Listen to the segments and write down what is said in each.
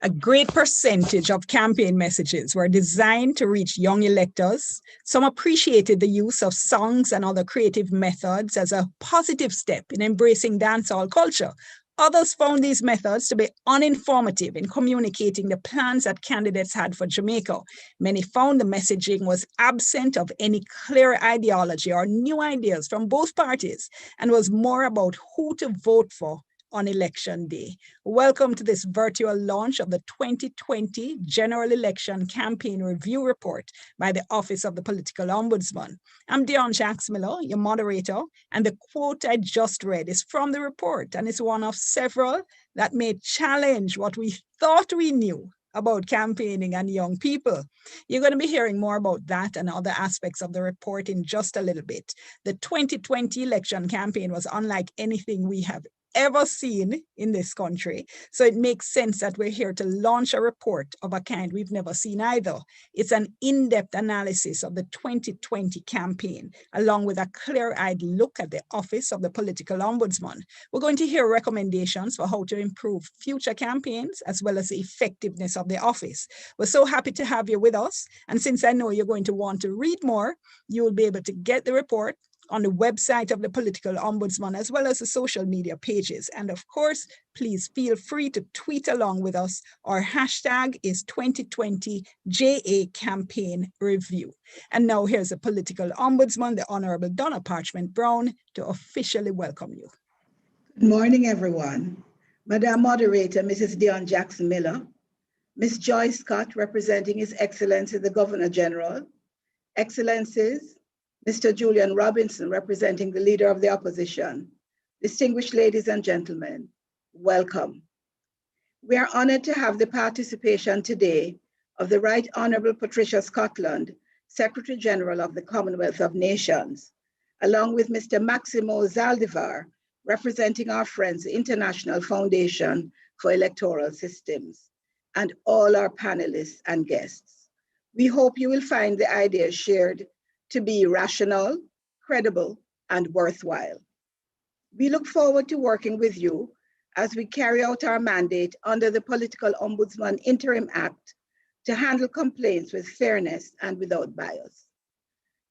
A great percentage of campaign messages were designed to reach young electors. Some appreciated the use of songs and other creative methods as a positive step in embracing dancehall culture. Others found these methods to be uninformative in communicating the plans that candidates had for Jamaica. Many found the messaging was absent of any clear ideology or new ideas from both parties and was more about who to vote for on election day. Welcome to this virtual launch of the 2020 General Election Campaign Review Report by the Office of the Political Ombudsman. I'm Dion Jax-Miller, your moderator, and the quote I just read is from the report, and it's one of several that may challenge what we thought we knew about campaigning and young people. You're going to be hearing more about that and other aspects of the report in just a little bit. The 2020 election campaign was unlike anything we have ever seen in this country. So it makes sense that we're here to launch a report of a kind we've never seen either. It's an in-depth analysis of the 2020 campaign, along with a clear-eyed look at the Office of the Political Ombudsman. We're going to hear recommendations for how to improve future campaigns, as well as the effectiveness of the office. We're so happy to have you with us. And since I know you're going to want to read more, you will be able to get the report on the website of the Political Ombudsman, as well as the social media pages. And of course, please feel free to tweet along with us. Our hashtag is 2020 JA Campaign Review. And now here's the Political Ombudsman, the Honorable Donna Parchment Brown, to officially welcome you. Good morning, everyone. Madam Moderator, Mrs. Dion Jackson-Miller, Ms. Joyce Scott, representing His Excellency the Governor General, Excellencies, Mr. Julian Robinson, representing the Leader of the Opposition, distinguished ladies and gentlemen, welcome. We are honored to have the participation today of the Right Honorable Patricia Scotland, Secretary General of the Commonwealth of Nations, along with Mr. Maximo Zaldivar, representing our friends, the International Foundation for Electoral Systems, and all our panelists and guests. We hope you will find the ideas shared to be rational, credible, and worthwhile. We look forward to working with you as we carry out our mandate under the Political Ombudsman Interim Act to handle complaints with fairness and without bias.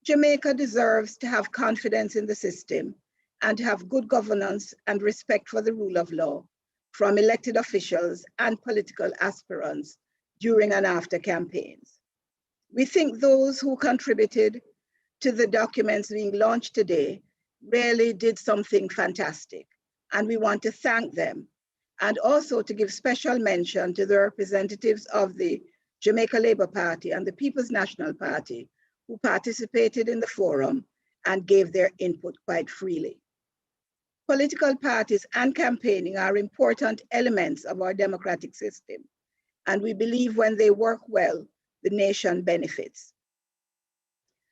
Jamaica deserves to have confidence in the system and to have good governance and respect for the rule of law from elected officials and political aspirants during and after campaigns. We think those who contributed to the documents being launched today really did something fantastic, and we want to thank them, and also to give special mention to the representatives of the Jamaica Labour Party and the People's National Party who participated in the forum and gave their input quite freely. Political parties and campaigning are important elements of our democratic system, and we believe when they work well, the nation benefits.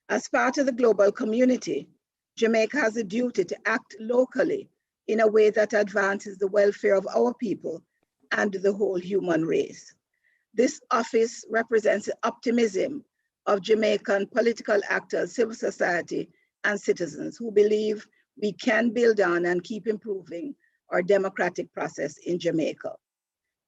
As part of the global community, Jamaica has a duty to act locally in a way that advances the welfare of our people and the whole human race. This office represents the optimism of Jamaican political actors, civil society, and citizens who believe we can build on and keep improving our democratic process in Jamaica.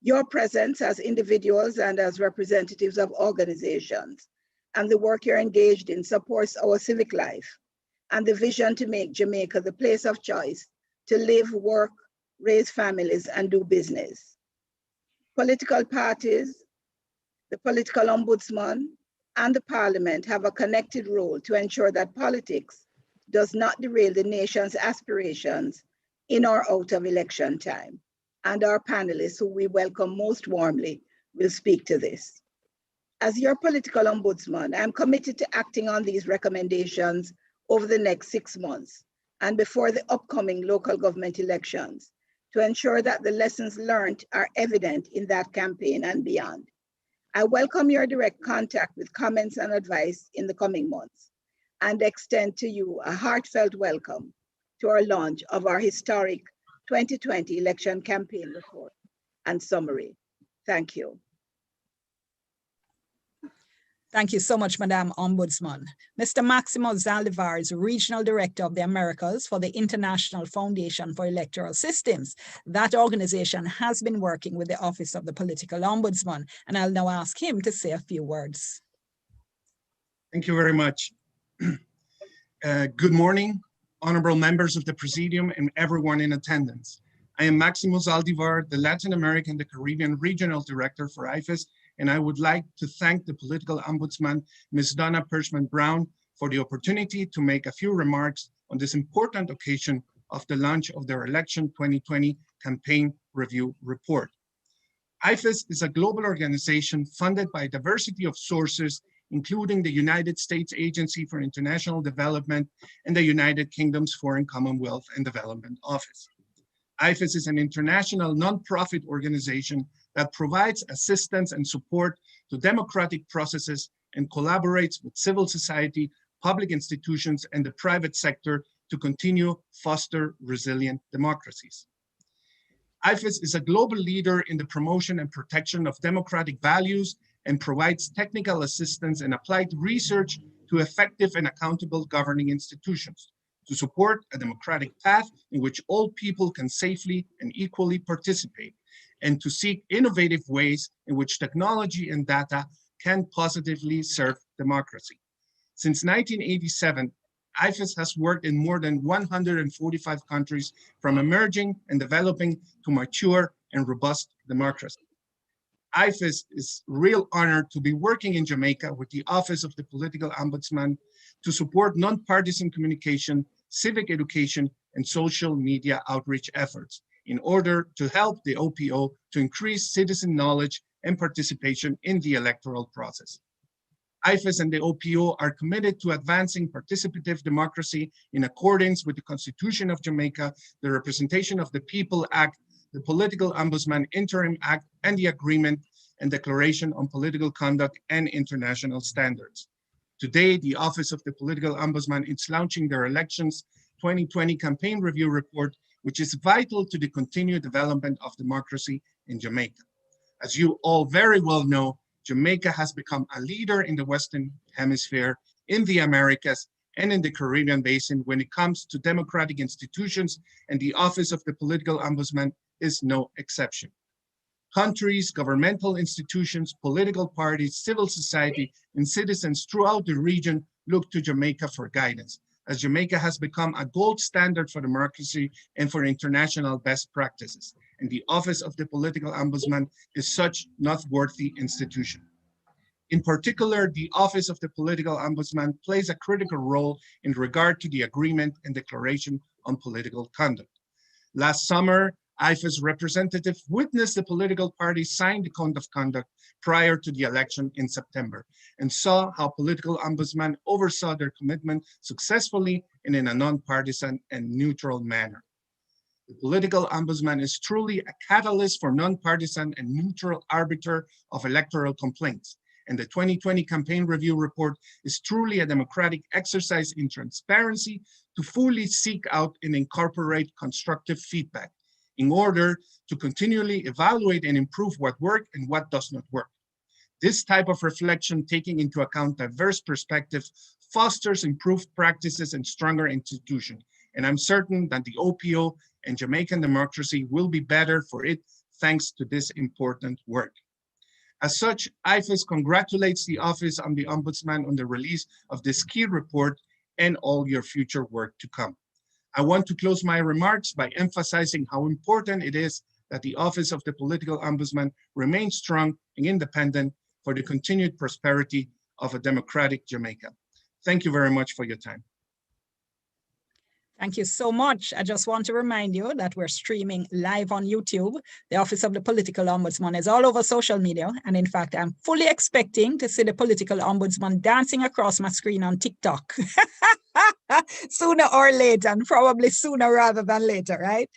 Your presence as individuals and as representatives of organizations and the work you're engaged in supports our civic life and the vision to make Jamaica the place of choice to live, work, raise families, and do business. Political parties, the Political Ombudsman, and the Parliament have a connected role to ensure that politics does not derail the nation's aspirations in or out of election time. And our panelists, who we welcome most warmly, will speak to this. As your Political Ombudsman, I'm committed to acting on these recommendations over the next 6 months and before the upcoming local government elections to ensure that the lessons learned are evident in that campaign and beyond. I welcome your direct contact with comments and advice in the coming months and extend to you a heartfelt welcome to our launch of our historic 2020 election campaign report and summary. Thank you. Thank you so much, Madam Ombudsman. Mr. Maximo Zaldivar is Regional Director of the Americas for the International Foundation for Electoral Systems. That organization has been working with the Office of the Political Ombudsman, and I'll now ask him to say a few words. Thank you very much. Good morning, honorable members of the Presidium and everyone in attendance. I am Maximo Zaldivar, the Latin American and the Caribbean Regional Director for IFES, and I would like to thank the Political Ombudsman, Ms. Donna Perchman-Brown, for the opportunity to make a few remarks on this important occasion of the launch of their Election 2020 Campaign Review Report. IFES is a global organization funded by a diversity of sources, including the United States Agency for International Development and the United Kingdom's Foreign Commonwealth and Development Office. IFES is an international nonprofit organization that provides assistance and support to democratic processes and collaborates with civil society, public institutions, and the private sector to continue foster resilient democracies. IFES is a global leader in the promotion and protection of democratic values and provides technical assistance and applied research to effective and accountable governing institutions to support a democratic path in which all people can safely and equally participate, and to seek innovative ways in which technology and data can positively serve democracy. Since 1987, IFES has worked in more than 145 countries, from emerging and developing to mature and robust democracy. IFES is real honor to be working in Jamaica with the Office of the Political Ombudsman to support nonpartisan communication, civic education, and social media outreach efforts in order to help the OPO to increase citizen knowledge and participation in the electoral process. IFES and the OPO are committed to advancing participative democracy in accordance with the Constitution of Jamaica, the Representation of the People Act, the Political Ombudsman Interim Act, and the Agreement and Declaration on Political Conduct and International Standards. Today, the Office of the Political Ombudsman is launching their Elections 2020 Campaign Review Report, which is vital to the continued development of democracy in Jamaica. As you all very well know, Jamaica has become a leader in the Western Hemisphere, in the Americas, and in the Caribbean Basin when it comes to democratic institutions, and the Office of the Political Ombudsman is no exception. Countries, governmental institutions, political parties, civil society, and citizens throughout the region look to Jamaica for guidance, as Jamaica has become a gold standard for democracy and for international best practices. And the Office of the Political Ombudsman is such noteworthy institution. In particular, the Office of the Political Ombudsman plays a critical role in regard to the Agreement and Declaration on Political Conduct. Last summer, IFES representative witnessed the political parties sign the Code of Conduct prior to the election in September, and saw how political ombudsman oversaw their commitment successfully and in a nonpartisan and neutral manner. The political ombudsman is truly a catalyst for nonpartisan and neutral arbiter of electoral complaints, and the 2020 Campaign Review Report is truly a democratic exercise in transparency to fully seek out and incorporate constructive feedback in order to continually evaluate and improve what worked and what does not work. This type of reflection, taking into account diverse perspectives, fosters improved practices and stronger institutions. And I'm certain that the OPO and Jamaican democracy will be better for it thanks to this important work. As such, IFES congratulates the Office of the Ombudsman on the release of this key report and all your future work to come. I want to close my remarks by emphasizing how important it is that the Office of the Political Ombudsman remains strong and independent for the continued prosperity of a democratic Jamaica. Thank you very much for your time. Thank you so much. I just want to remind you that we're streaming live on YouTube. The Office of the Political Ombudsman is all over social media. And in fact, I'm fully expecting to see the Political Ombudsman dancing across my screen on TikTok. Sooner or later, and probably sooner rather than later, right?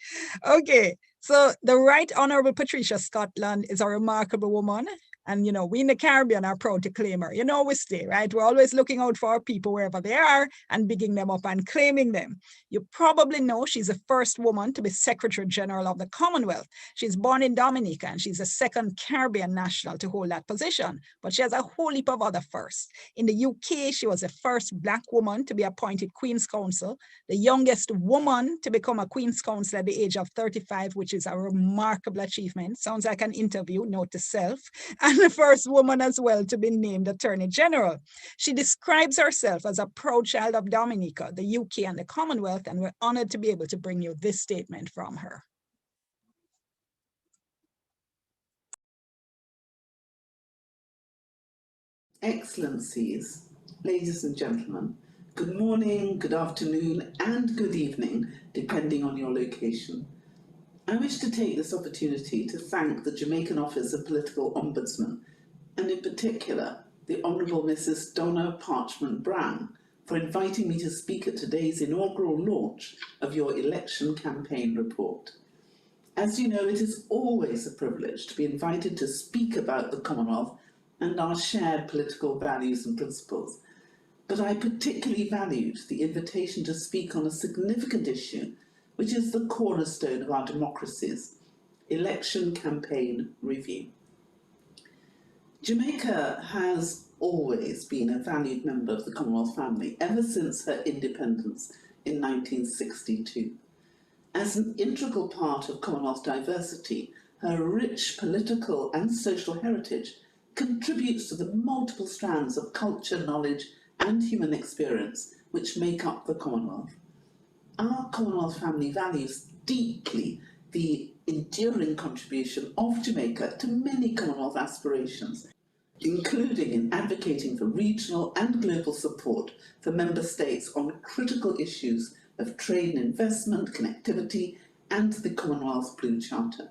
Okay, so the Right Honorable Patricia Scotland is a remarkable woman. And, you know, we in the Caribbean are proud to claim her. You know, we stay, right? We're always looking out for our people wherever they are and bigging them up and claiming them. You probably know she's the first woman to be Secretary General of the Commonwealth. She's born in Dominica and she's the second Caribbean national to hold that position. But she has a whole heap of other firsts. In the UK, she was the first Black woman to be appointed Queen's Counsel, the youngest woman to become a Queen's Counsel at the age of 35, which is a remarkable achievement. Sounds like an interview, note to self. And the first woman as well to be named Attorney General. She describes herself as a proud child of Dominica, the UK, and the Commonwealth, and we're honored to be able to bring you this statement from her. Excellencies, ladies and gentlemen, good morning, good afternoon, and good evening, depending on your location. I wish to take this opportunity to thank the Jamaican Office of Political Ombudsman, and in particular, the Honourable Mrs. Donna Parchment Brown, for inviting me to speak at today's inaugural launch of your election campaign report. As you know, it is always a privilege to be invited to speak about the Commonwealth and our shared political values and principles. But I particularly valued the invitation to speak on a significant issue, which is the cornerstone of our democracies, election campaign review. Jamaica has always been a valued member of the Commonwealth family ever since her independence in 1962. As an integral part of Commonwealth diversity, her rich political and social heritage contributes to the multiple strands of culture, knowledge, and human experience which make up the Commonwealth. Our Commonwealth family values deeply the enduring contribution of Jamaica to many Commonwealth aspirations, including in advocating for regional and global support for member states on critical issues of trade and investment, connectivity, and the Commonwealth Blue Charter.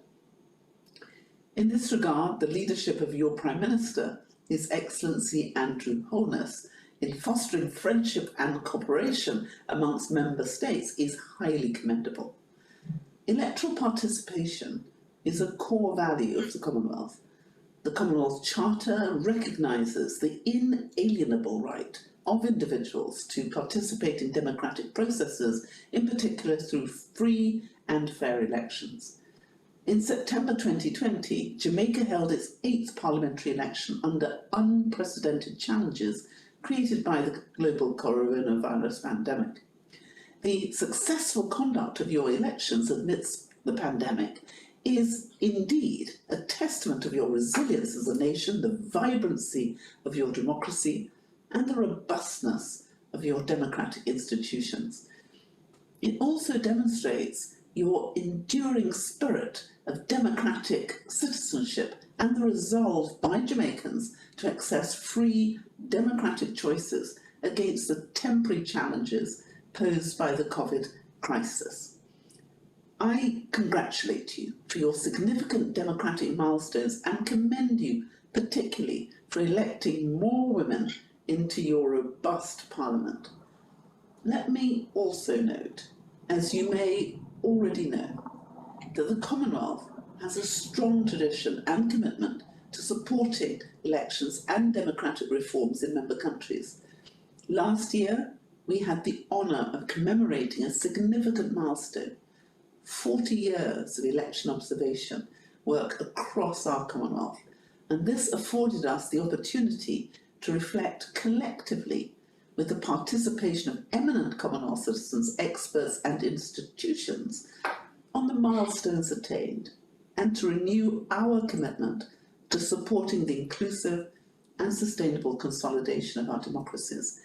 In this regard, the leadership of your Prime Minister, His Excellency Andrew Holness, in fostering friendship and cooperation amongst member states is highly commendable. Electoral participation is a core value of the Commonwealth. The Commonwealth Charter recognises the inalienable right of individuals to participate in democratic processes, in particular through free and fair elections. In September 2020, Jamaica held its 8th parliamentary election under unprecedented challenges created by the global coronavirus pandemic. The successful conduct of your elections amidst the pandemic is indeed a testament of your resilience as a nation, the vibrancy of your democracy, and the robustness of your democratic institutions. It also demonstrates your enduring spirit of democratic citizenship and the resolve by Jamaicans to access free democratic choices against the temporary challenges posed by the COVID crisis. I congratulate you for your significant democratic milestones and commend you particularly for electing more women into your robust parliament. Let me also note, as you may already know, that the Commonwealth has a strong tradition and commitment to supporting elections and democratic reforms in member countries. Last year, we had the honour of commemorating a significant milestone, 40 years of election observation work across our Commonwealth, and this afforded us the opportunity to reflect collectively with the participation of eminent Commonwealth citizens, experts and institutions on the milestones attained and to renew our commitment to supporting the inclusive and sustainable consolidation of our democracies.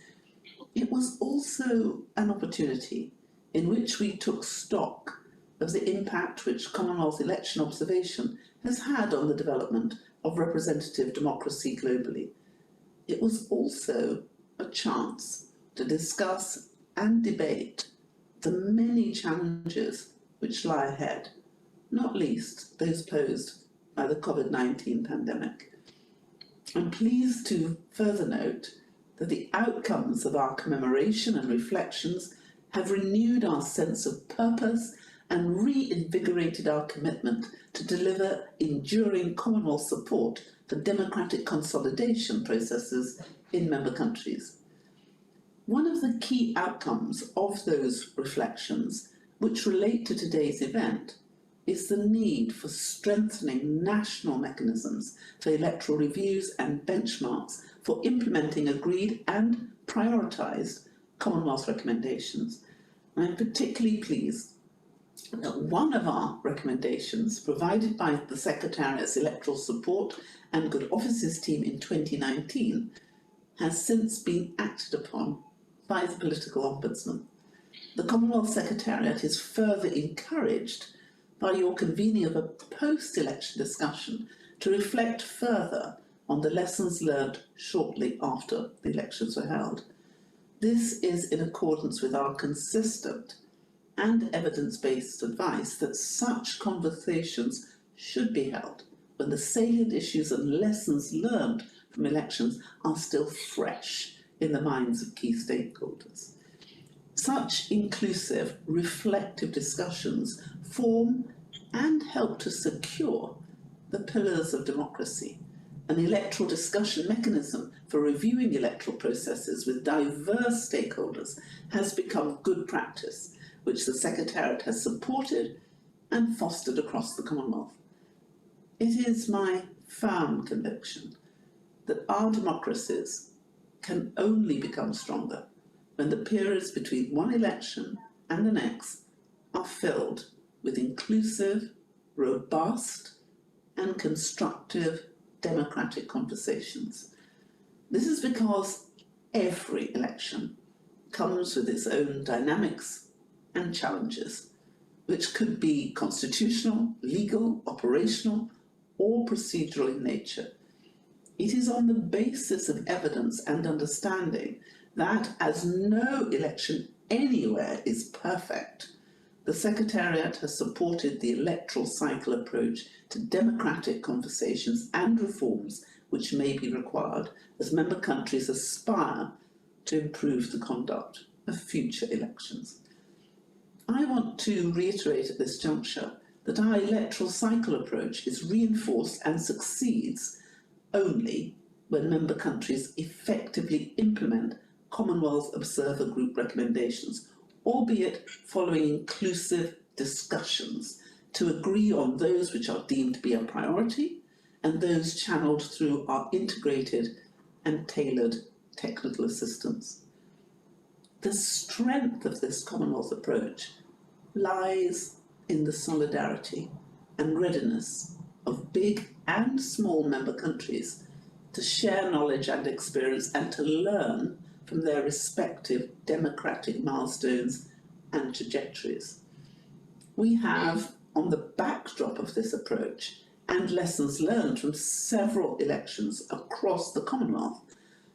It was also an opportunity in which we took stock of the impact which Commonwealth election observation has had on the development of representative democracy globally. It was also a chance to discuss and debate the many challenges which lie ahead, not least those posed by the COVID-19 pandemic. I'm pleased to further note that the outcomes of our commemoration and reflections have renewed our sense of purpose and reinvigorated our commitment to deliver enduring Commonwealth support for democratic consolidation processes in member countries. One of the key outcomes of those reflections, which relate to today's event, is the need for strengthening national mechanisms for electoral reviews and benchmarks for implementing agreed and prioritised Commonwealth recommendations. I'm particularly pleased that one of our recommendations, provided by the Secretariat's Electoral Support and Good Offices team in 2019, has since been acted upon by the Political Ombudsman. The Commonwealth Secretariat is further encouraged by your convening of a post-election discussion to reflect further on the lessons learned shortly after the elections were held. This is in accordance with our consistent and evidence-based advice that such conversations should be held when the salient issues and lessons learned from elections are still fresh in the minds of key stakeholders. Such inclusive, reflective discussions form and help to secure the pillars of democracy. An electoral discussion mechanism for reviewing electoral processes with diverse stakeholders has become good practice, which the Secretariat has supported and fostered across the Commonwealth. It is my firm conviction that our democracies can only become stronger when the periods between one election and the next are filled with inclusive, robust, and constructive democratic conversations. This is because every election comes with its own dynamics and challenges, which could be constitutional, legal, operational, or procedural in nature. It is on the basis of evidence and understanding that, as no election anywhere is perfect, the Secretariat has supported the electoral cycle approach to democratic conversations and reforms which may be required as member countries aspire to improve the conduct of future elections. I want to reiterate at this juncture that our electoral cycle approach is reinforced and succeeds only when member countries effectively implement Commonwealth Observer Group recommendations, albeit following inclusive discussions to agree on those which are deemed to be a priority and those channeled through our integrated and tailored technical assistance. The strength of this Commonwealth approach lies in the solidarity and readiness of big and small member countries to share knowledge and experience and to learn from their respective democratic milestones and trajectories. We have, on the backdrop of this approach and lessons learned from several elections across the Commonwealth,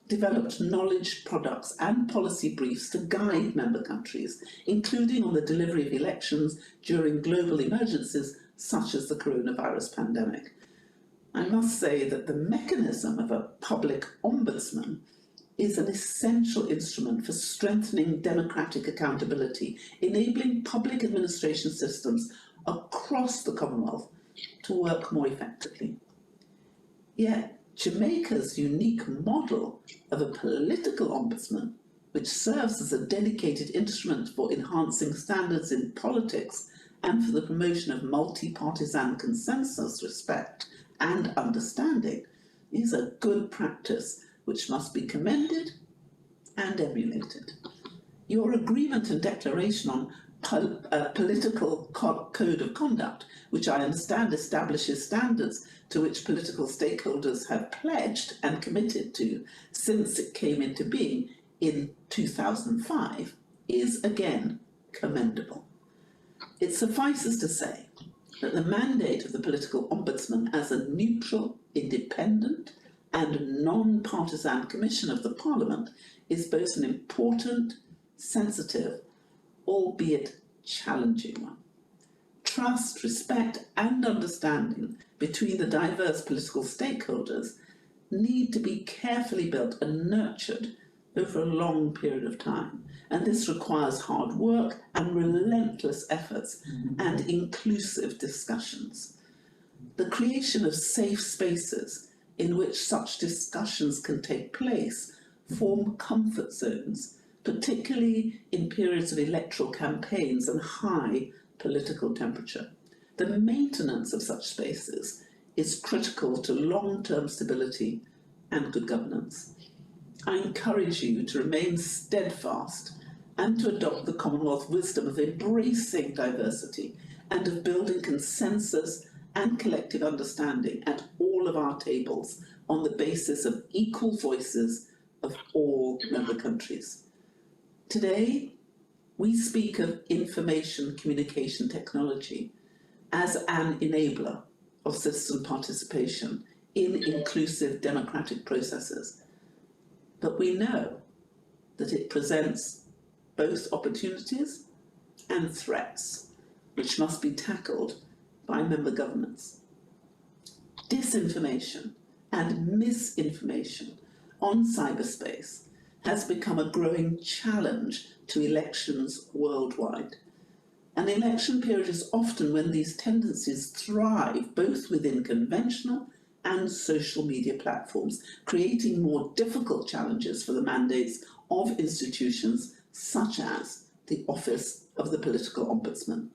developed knowledge products and policy briefs to guide member countries, including on the delivery of elections during global emergencies such as the coronavirus pandemic. I must say that the mechanism of a public ombudsman is an essential instrument for strengthening democratic accountability, enabling public administration systems across the Commonwealth to work more effectively. Yet, Jamaica's unique model of a political ombudsman, which serves as a dedicated instrument for enhancing standards in politics and for the promotion of multi-partisan consensus, respect and understanding, is a good practice which must be commended and emulated. Your agreement and declaration on political code of conduct, which I understand establishes standards to which political stakeholders have pledged and committed to since it came into being in 2005, is again commendable. It suffices to say that the mandate of the political ombudsman as a neutral, independent and non-partisan commission of the Parliament is both an important, sensitive, albeit challenging one. Trust, respect and understanding between the diverse political stakeholders need to be carefully built and nurtured over a long period of time. And this requires hard work and relentless efforts and inclusive discussions. The creation of safe spaces in which such discussions can take place form comfort zones, particularly in periods of electoral campaigns and high political temperature. The maintenance of such spaces is critical to long-term stability and good governance. I encourage you to remain steadfast and to adopt the Commonwealth wisdom of embracing diversity and of building consensus and collective understanding at all of our tables on the basis of equal voices of all member countries. Today, we speak of information communication technology as an enabler of citizen participation in inclusive democratic processes. But we know that it presents both opportunities and threats, which must be tackled by member governments. Disinformation and misinformation on cyberspace has become a growing challenge to elections worldwide. An election period is often when these tendencies thrive both within conventional and social media platforms, creating more difficult challenges for the mandates of institutions such as the Office of the Political Ombudsman.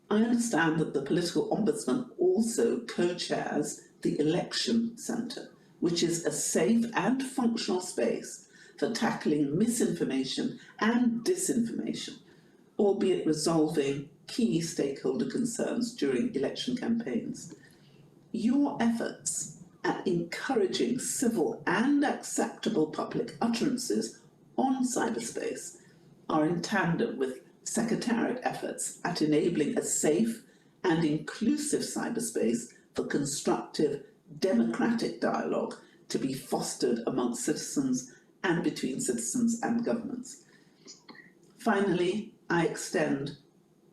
I understand that the Political Ombudsman also co-chairs the Election Centre, which is a safe and functional space for tackling misinformation and disinformation, albeit resolving key stakeholder concerns during election campaigns. Your efforts at encouraging civil and acceptable public utterances on cyberspace are in tandem with Secretariat efforts at enabling a safe and inclusive cyberspace for constructive democratic dialogue to be fostered amongst citizens and between citizens and governments. Finally, I extend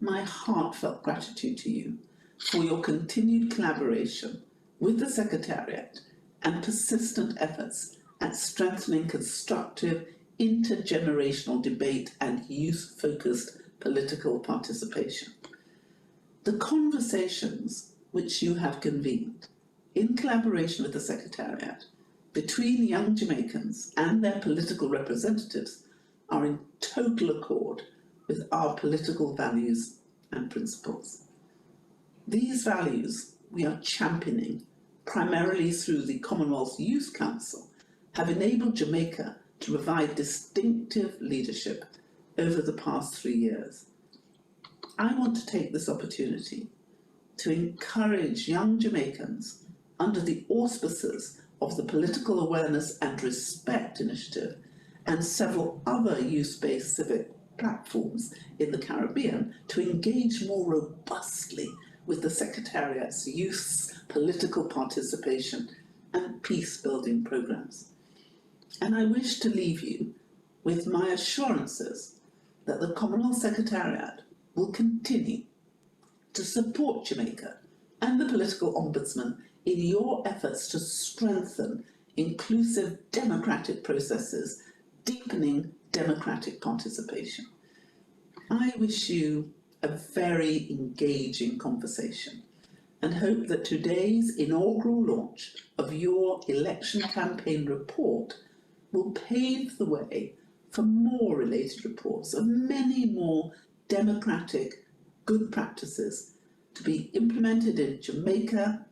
my heartfelt gratitude to you for your continued collaboration with the Secretariat and persistent efforts at strengthening constructive intergenerational debate and youth-focused political participation. The conversations which you have convened in collaboration with the Secretariat between young Jamaicans and their political representatives are in total accord with our political values and principles. These values we are championing primarily through the Commonwealth Youth Council have enabled Jamaica to provide distinctive leadership over the past 3 years. I want to take this opportunity to encourage young Jamaicans under the auspices of the Political Awareness and Respect Initiative and several other youth-based civic platforms in the Caribbean to engage more robustly with the Secretariat's youth's political participation and peace-building programs. And I wish to leave you with my assurances that the Commonwealth Secretariat will continue to support Jamaica and the Political Ombudsman in your efforts to strengthen inclusive democratic processes, deepening democratic participation. I wish you a very engaging conversation and hope that today's inaugural launch of your election campaign report will pave the way for more related reports of many more democratic good practices to be implemented in Jamaica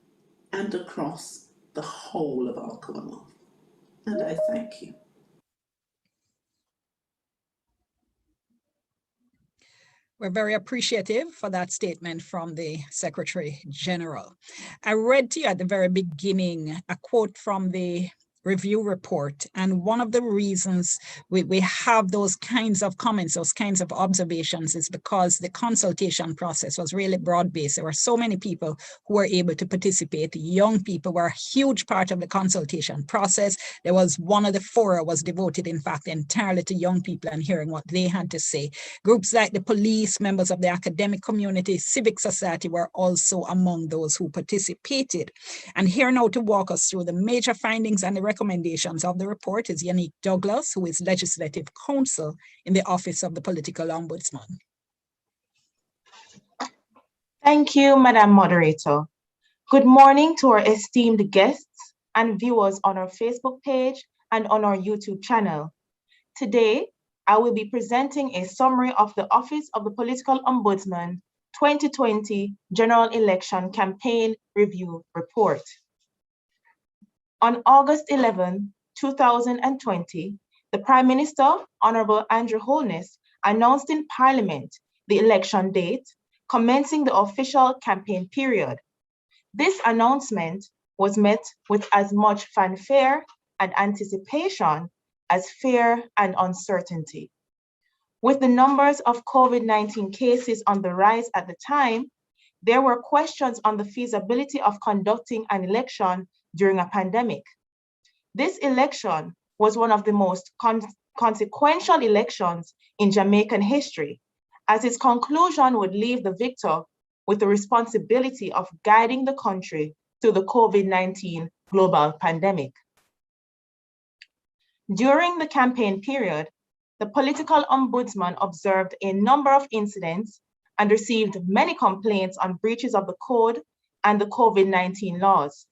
and across the whole of our Commonwealth. And I thank you. We're very appreciative for that statement from the Secretary General. I read to you at the very beginning a quote from the review report. And one of the reasons we have those kinds of comments, those kinds of observations is because the consultation process was really broad-based. There were so many people who were able to participate. Young people were a huge part of the consultation process. There was one of the fora was devoted, in fact, entirely to young people and hearing what they had to say. Groups like the police, members of the academic community, civic society were also among those who participated. And here now to walk us through the major findings and the recommendations of the report is Yannick Douglas, who is Legislative Counsel in the Office of the Political Ombudsman. Thank you, Madam Moderator. Good morning to our esteemed guests, and viewers on our Facebook page and on our YouTube channel. Today, I will be presenting a summary of the Office of the Political Ombudsman 2020 General Election Campaign Review Report. On August 11, 2020, the Prime Minister, Honorable Andrew Holness, announced in Parliament the election date, commencing the official campaign period. This announcement was met with as much fanfare and anticipation as fear and uncertainty. With the numbers of COVID-19 cases on the rise at the time, there were questions on the feasibility of conducting an election during a pandemic. This election was one of the most consequential elections in Jamaican history, as its conclusion would leave the victor with the responsibility of guiding the country through the COVID-19 global pandemic. During the campaign period, the political ombudsman observed a number of incidents and received many complaints on breaches of the code and the COVID-19 laws.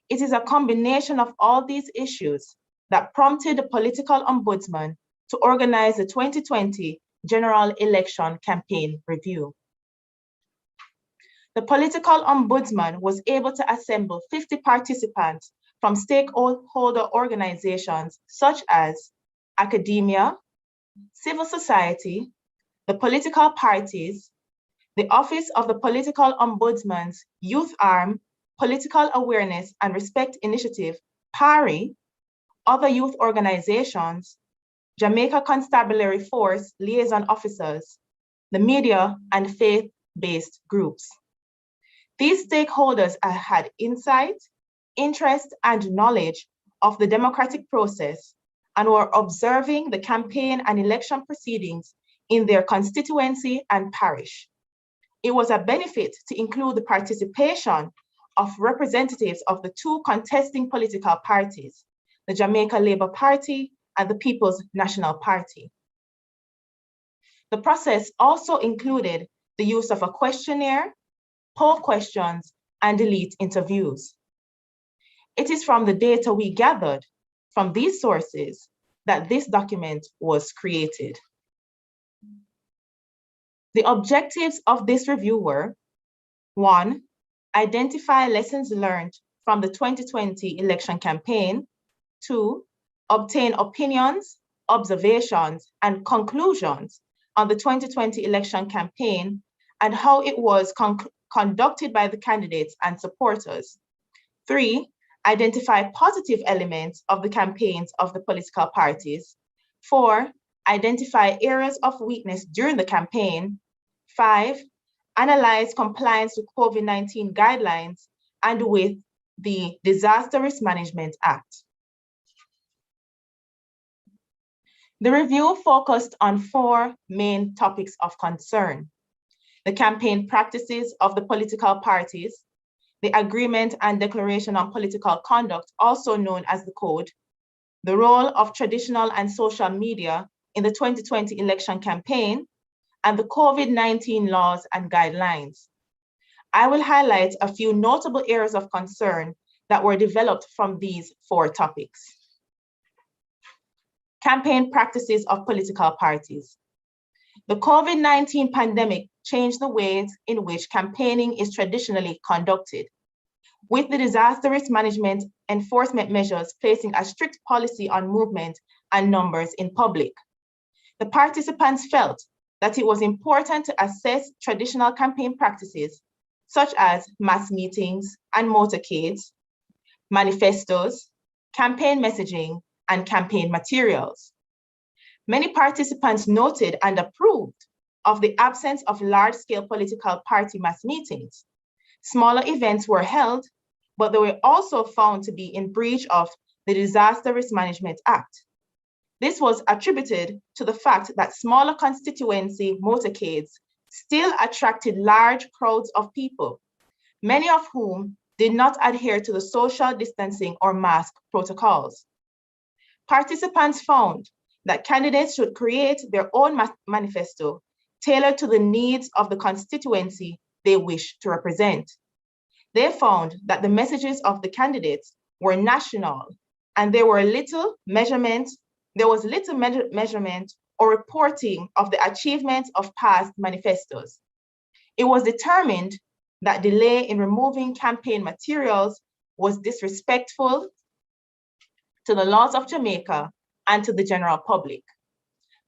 It is a combination of all these issues that prompted the political ombudsman to organize the 2020 General Election Campaign Review. The political ombudsman was able to assemble 50 participants from stakeholder organizations such as academia, civil society, the political parties, the Office of the Political Ombudsman's Youth Arm, Political Awareness and Respect Initiative, PARI, other youth organizations, Jamaica Constabulary Force liaison officers, the media, and faith-based groups. These stakeholders had insight, interest, and knowledge of the democratic process and were observing the campaign and election proceedings in their constituency and parish. It was a benefit to include the participation of representatives of the two contesting political parties, the Jamaica Labour Party and the People's National Party. The process also included the use of a questionnaire, poll questions, and elite interviews. It is from the data we gathered from these sources that this document was created. The objectives of this review were: 1, identify lessons learned from the 2020 election campaign. 2, obtain opinions, observations, and conclusions on the 2020 election campaign and how it was conducted by the candidates and supporters. 3, identify positive elements of the campaigns of the political parties. 4, identify areas of weakness during the campaign. 5, analyze compliance with COVID-19 guidelines and with the Disaster Risk Management Act. The review focused on 4 main topics of concern: the campaign practices of the political parties, the Agreement and Declaration on Political Conduct, also known as the Code, the role of traditional and social media in the 2020 election campaign, and the COVID-19 laws and guidelines. I will highlight a few notable areas of concern that were developed from these 4 topics. Campaign practices of political parties. The COVID-19 pandemic changed the ways in which campaigning is traditionally conducted, with the disaster risk management enforcement measures placing a strict policy on movement and numbers in public. The participants felt that it was important to assess traditional campaign practices, such as mass meetings and motorcades, manifestos, campaign messaging, and campaign materials. Many participants noted and approved of the absence of large-scale political party mass meetings. Smaller events were held, but they were also found to be in breach of the Disaster Risk Management Act. This was attributed to the fact that smaller constituency motorcades still attracted large crowds of people, many of whom did not adhere to the social distancing or mask protocols. Participants found that candidates should create their own manifesto tailored to the needs of the constituency they wish to represent. They found that the messages of the candidates were national, and there was little measurement or reporting of the achievements of past manifestos. It was determined that delay in removing campaign materials was disrespectful to the laws of Jamaica and to the general public.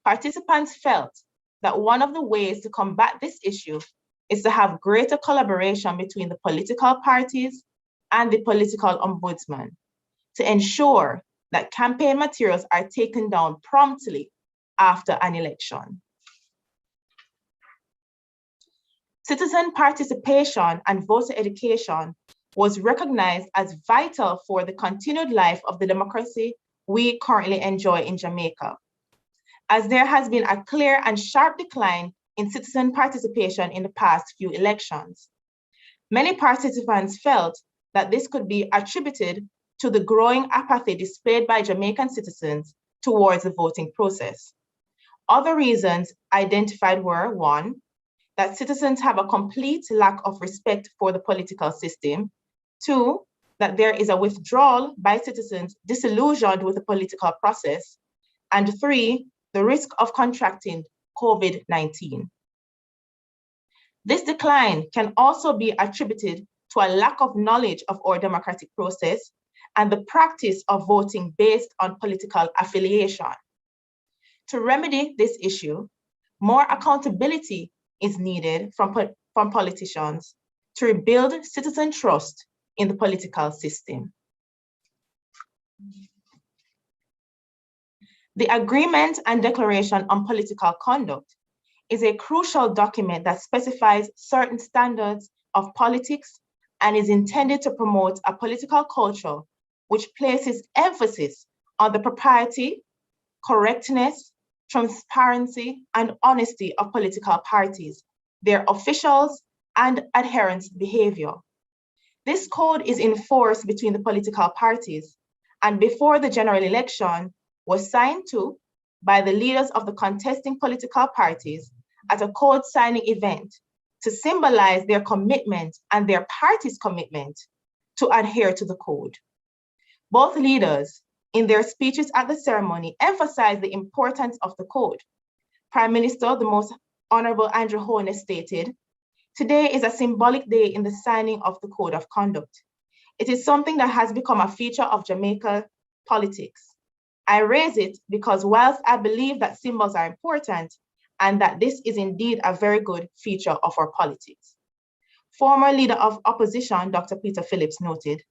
Participants felt that one of the ways to combat this issue is to have greater collaboration between the political parties and the political ombudsman to ensure that campaign materials are taken down promptly after an election. Citizen participation and voter education was recognized as vital for the continued life of the democracy we currently enjoy in Jamaica, as there has been a clear and sharp decline in citizen participation in the past few elections. Many participants felt that this could be attributed to the growing apathy displayed by Jamaican citizens towards the voting process. Other reasons identified were: 1, that citizens have a complete lack of respect for the political system; 2, that there is a withdrawal by citizens disillusioned with the political process; and 3, the risk of contracting COVID-19. This decline can also be attributed to a lack of knowledge of our democratic process and the practice of voting based on political affiliation. To remedy this issue, more accountability is needed from politicians to rebuild citizen trust in the political system. The Agreement and Declaration on Political Conduct is a crucial document that specifies certain standards of politics and is intended to promote a political culture which places emphasis on the propriety, correctness, transparency, and honesty of political parties, their officials, and adherents' behavior. This code is enforced between the political parties, and before the general election was signed to by the leaders of the contesting political parties at a code signing event to symbolize their commitment and their party's commitment to adhere to the code. Both leaders, in their speeches at the ceremony, emphasized the importance of the code. Prime Minister, the Most Honorable Andrew Holness, stated, "Today is a symbolic day in the signing of the Code of Conduct. It is something that has become a feature of Jamaica politics. I raise it because whilst I believe that symbols are important and that this is indeed a very good feature of our politics." Former Leader of Opposition, Dr. Peter Phillips, noted,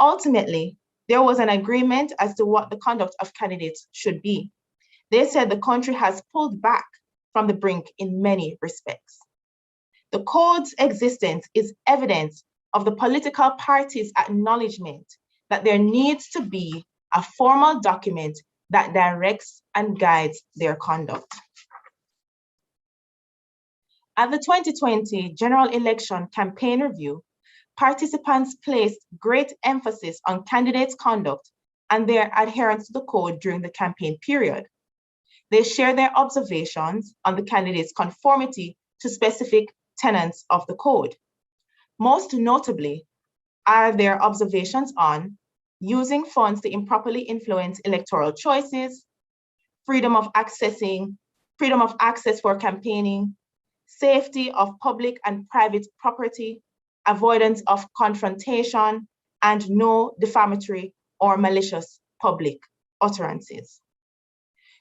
"Ultimately, there was an agreement as to what the conduct of candidates should be. They said the country has pulled back from the brink in many respects. The code's existence is evidence of the political parties' acknowledgement that there needs to be a formal document that directs and guides their conduct." At the 2020 general election campaign review, participants placed great emphasis on candidates' conduct and their adherence to the code during the campaign period. They shared their observations on the candidates' conformity to specific tenets of the code. Most notably are their observations on using funds to improperly influence electoral choices, freedom of access for campaigning, safety of public and private property, avoidance of confrontation, and no defamatory or malicious public utterances.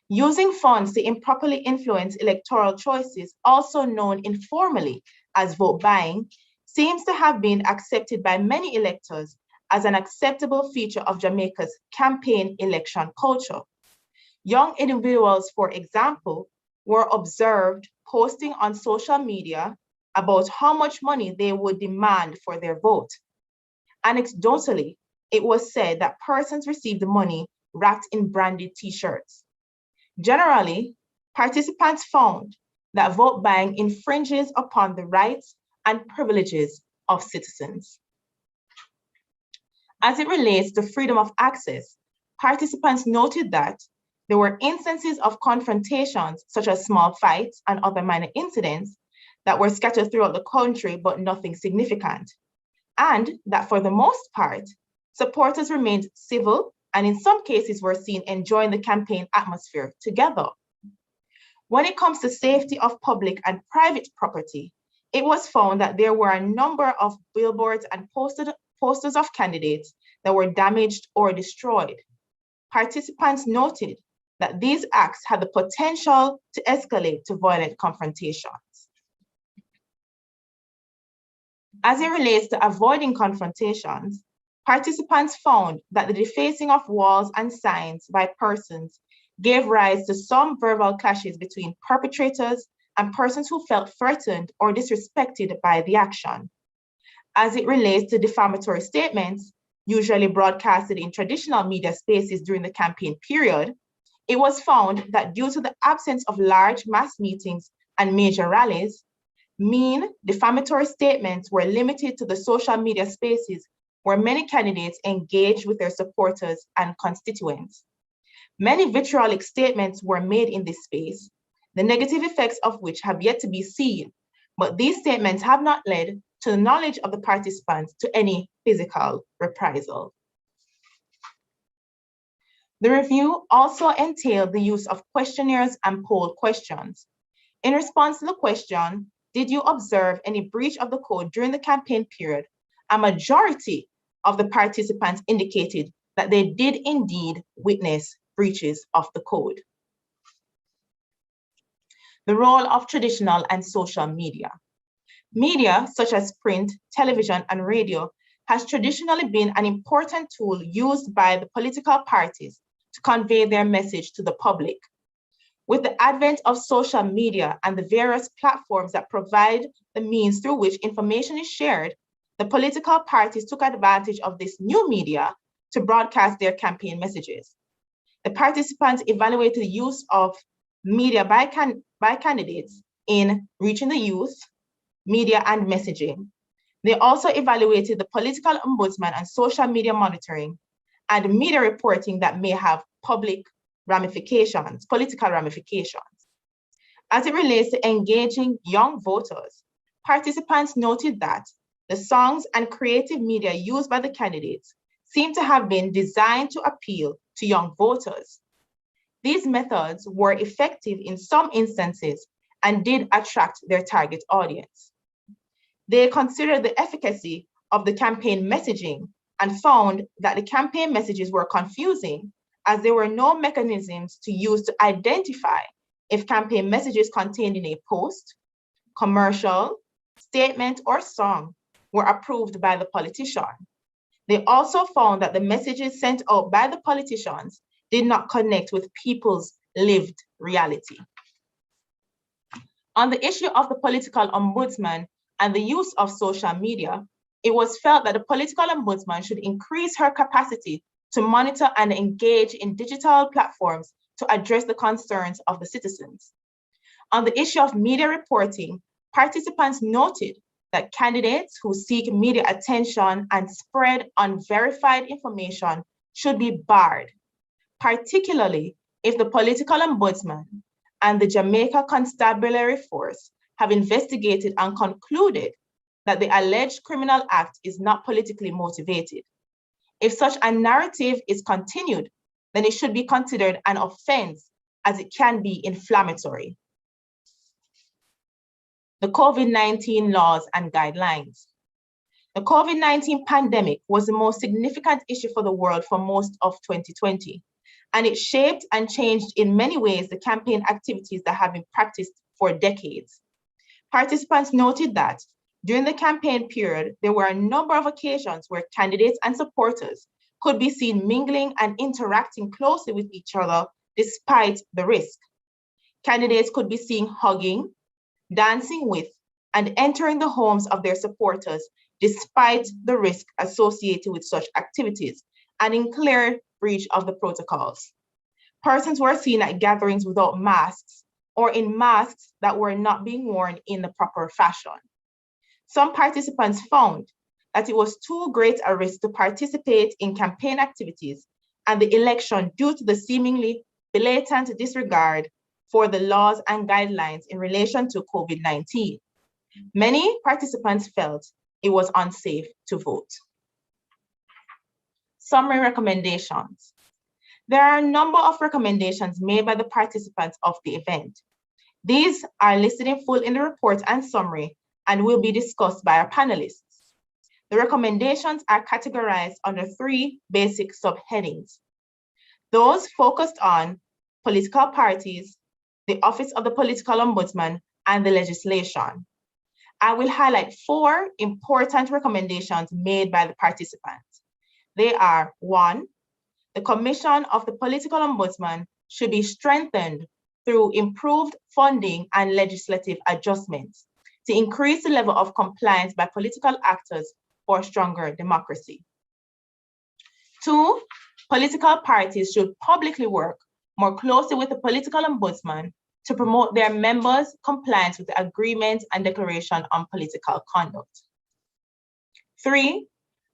Using funds to improperly influence electoral choices, also known informally as vote buying, seems to have been accepted by many electors as an acceptable feature of Jamaica's campaign election culture. Young individuals, for example, were observed posting on social media about how much money they would demand for their vote. Anecdotally, it was said that persons received the money wrapped in branded t-shirts. Generally, participants found that vote buying infringes upon the rights and privileges of citizens. As it relates to freedom of access, participants noted that there were instances of confrontations, such as small fights and other minor incidents, that were scattered throughout the country, but nothing significant. And that for the most part, Supporters remained civil and in some cases were seen enjoying the campaign atmosphere together. When it comes to safety of public and private property, it was found that there were a number of billboards and posters of candidates that were damaged or destroyed. Participants noted that these acts had the potential to escalate to violent confrontations. As it relates to avoiding confrontations, participants found that the defacing of walls and signs by persons gave rise to some verbal clashes between perpetrators and persons who felt threatened or disrespected by the action. As it relates to defamatory statements, usually broadcasted in traditional media spaces during the campaign period, it was found that due to the absence of large mass meetings and major rallies, mean defamatory statements were limited to the social media spaces where many candidates engaged with their supporters and constituents. Many vitriolic statements were made in this space, the negative effects of which have yet to be seen, but these statements have not led to the knowledge of the participants to any physical reprisal. The review also entailed the use of questionnaires and poll questions. In response to the question, did you observe any breach of the code during the campaign period? A majority of the participants indicated that they did indeed witness breaches of the code. The role of traditional and social media. Media, such as print, television, and radio, has traditionally been an important tool used by the political parties to convey their message to the public. With the advent of social media and the various platforms that provide the means through which information is shared, the political parties took advantage of this new media to broadcast their campaign messages. The participants evaluated the use of media by candidates in reaching the youth, media, and messaging. They also evaluated the political ombudsman and social media monitoring and media reporting that may have public ramifications, political ramifications. As it relates to engaging young voters, participants noted that the songs and creative media used by the candidates seem to have been designed to appeal to young voters. These methods were effective in some instances and did attract their target audience. They considered the efficacy of the campaign messaging and found that the campaign messages were confusing as there were no mechanisms to use to identify if campaign messages contained in a post, commercial, statement, or song were approved by the politician. They also found that the messages sent out by the politicians did not connect with people's lived reality. On the issue of the political ombudsman and the use of social media, it was felt that the political ombudsman should increase her capacity to monitor and engage in digital platforms to address the concerns of the citizens. On the issue of media reporting, participants noted that candidates who seek media attention and spread unverified information should be barred, particularly if the political ombudsman and the Jamaica Constabulary Force have investigated and concluded that the alleged criminal act is not politically motivated. If such a narrative is continued, then it should be considered an offense as it can be inflammatory. The COVID-19 laws and guidelines. The COVID-19 pandemic was the most significant issue for the world for most of 2020, and it shaped and changed in many ways the campaign activities that have been practiced for decades. Participants noted that during the campaign period, there were a number of occasions where candidates and supporters could be seen mingling and interacting closely with each other despite the risk. Candidates could be seen hugging, dancing with, and entering the homes of their supporters despite the risk associated with such activities and in clear breach of the protocols. Persons were seen at gatherings without masks or in masks that were not being worn in the proper fashion. Some participants found that it was too great a risk to participate in campaign activities and the election due to the seemingly blatant disregard for the laws and guidelines in relation to COVID-19. Many participants felt it was unsafe to vote. Summary recommendations. There are a number of recommendations made by the participants of the event. These are listed in full in the report and summary and will be discussed by our panelists. The recommendations are categorized under 3 basic subheadings. Those focused on political parties, the Office of the Political Ombudsman, and the legislation. I will highlight 4 important recommendations made by the participants. They are: 1, the Commission of the Political Ombudsman should be strengthened through improved funding and legislative adjustments to increase the level of compliance by political actors for stronger democracy. 2, political parties should publicly work more closely with the political ombudsman to promote their members' compliance with the agreement and declaration on political conduct. 3,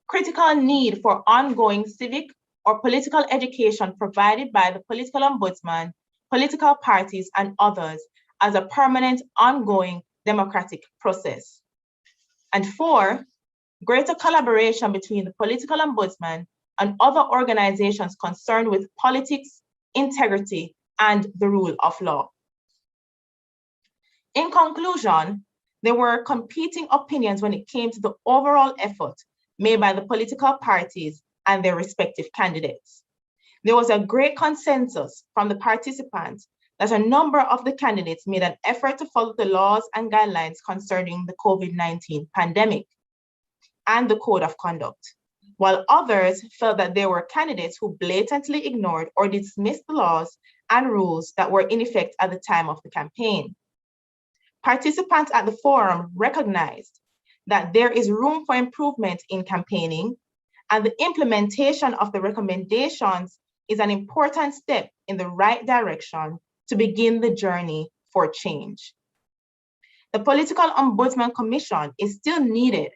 critical need for ongoing civic or political education provided by the political ombudsman, political parties, and others as a permanent, ongoing democratic process. And 4, greater collaboration between the political ombudsman and other organizations concerned with politics, integrity, and the rule of law. In conclusion, there were competing opinions when it came to the overall effort made by the political parties and their respective candidates. There was a great consensus from the participants that a number of the candidates made an effort to follow the laws and guidelines concerning the COVID-19 pandemic and the code of conduct, while others felt that there were candidates who blatantly ignored or dismissed the laws and rules that were in effect at the time of the campaign. Participants at the forum recognized that there is room for improvement in campaigning, and the implementation of the recommendations is an important step in the right direction to begin the journey for change. The Political Ombudsman Commission is still needed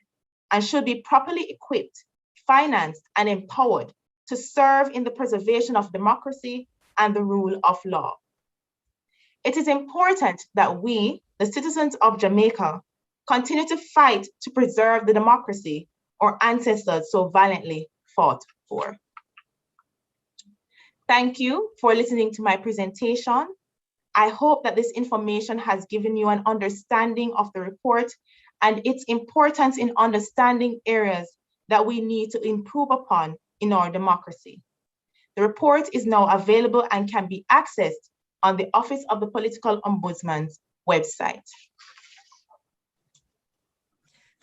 and should be properly equipped, financed, and empowered to serve in the preservation of democracy and the rule of law. It is important that we, the citizens of Jamaica, continue to fight to preserve the democracy our ancestors so valiantly fought for. Thank you for listening to my presentation. I hope that this information has given you an understanding of the report and its importance in understanding areas that we need to improve upon in our democracy. The report is now available and can be accessed on the Office of the Political Ombudsman's website.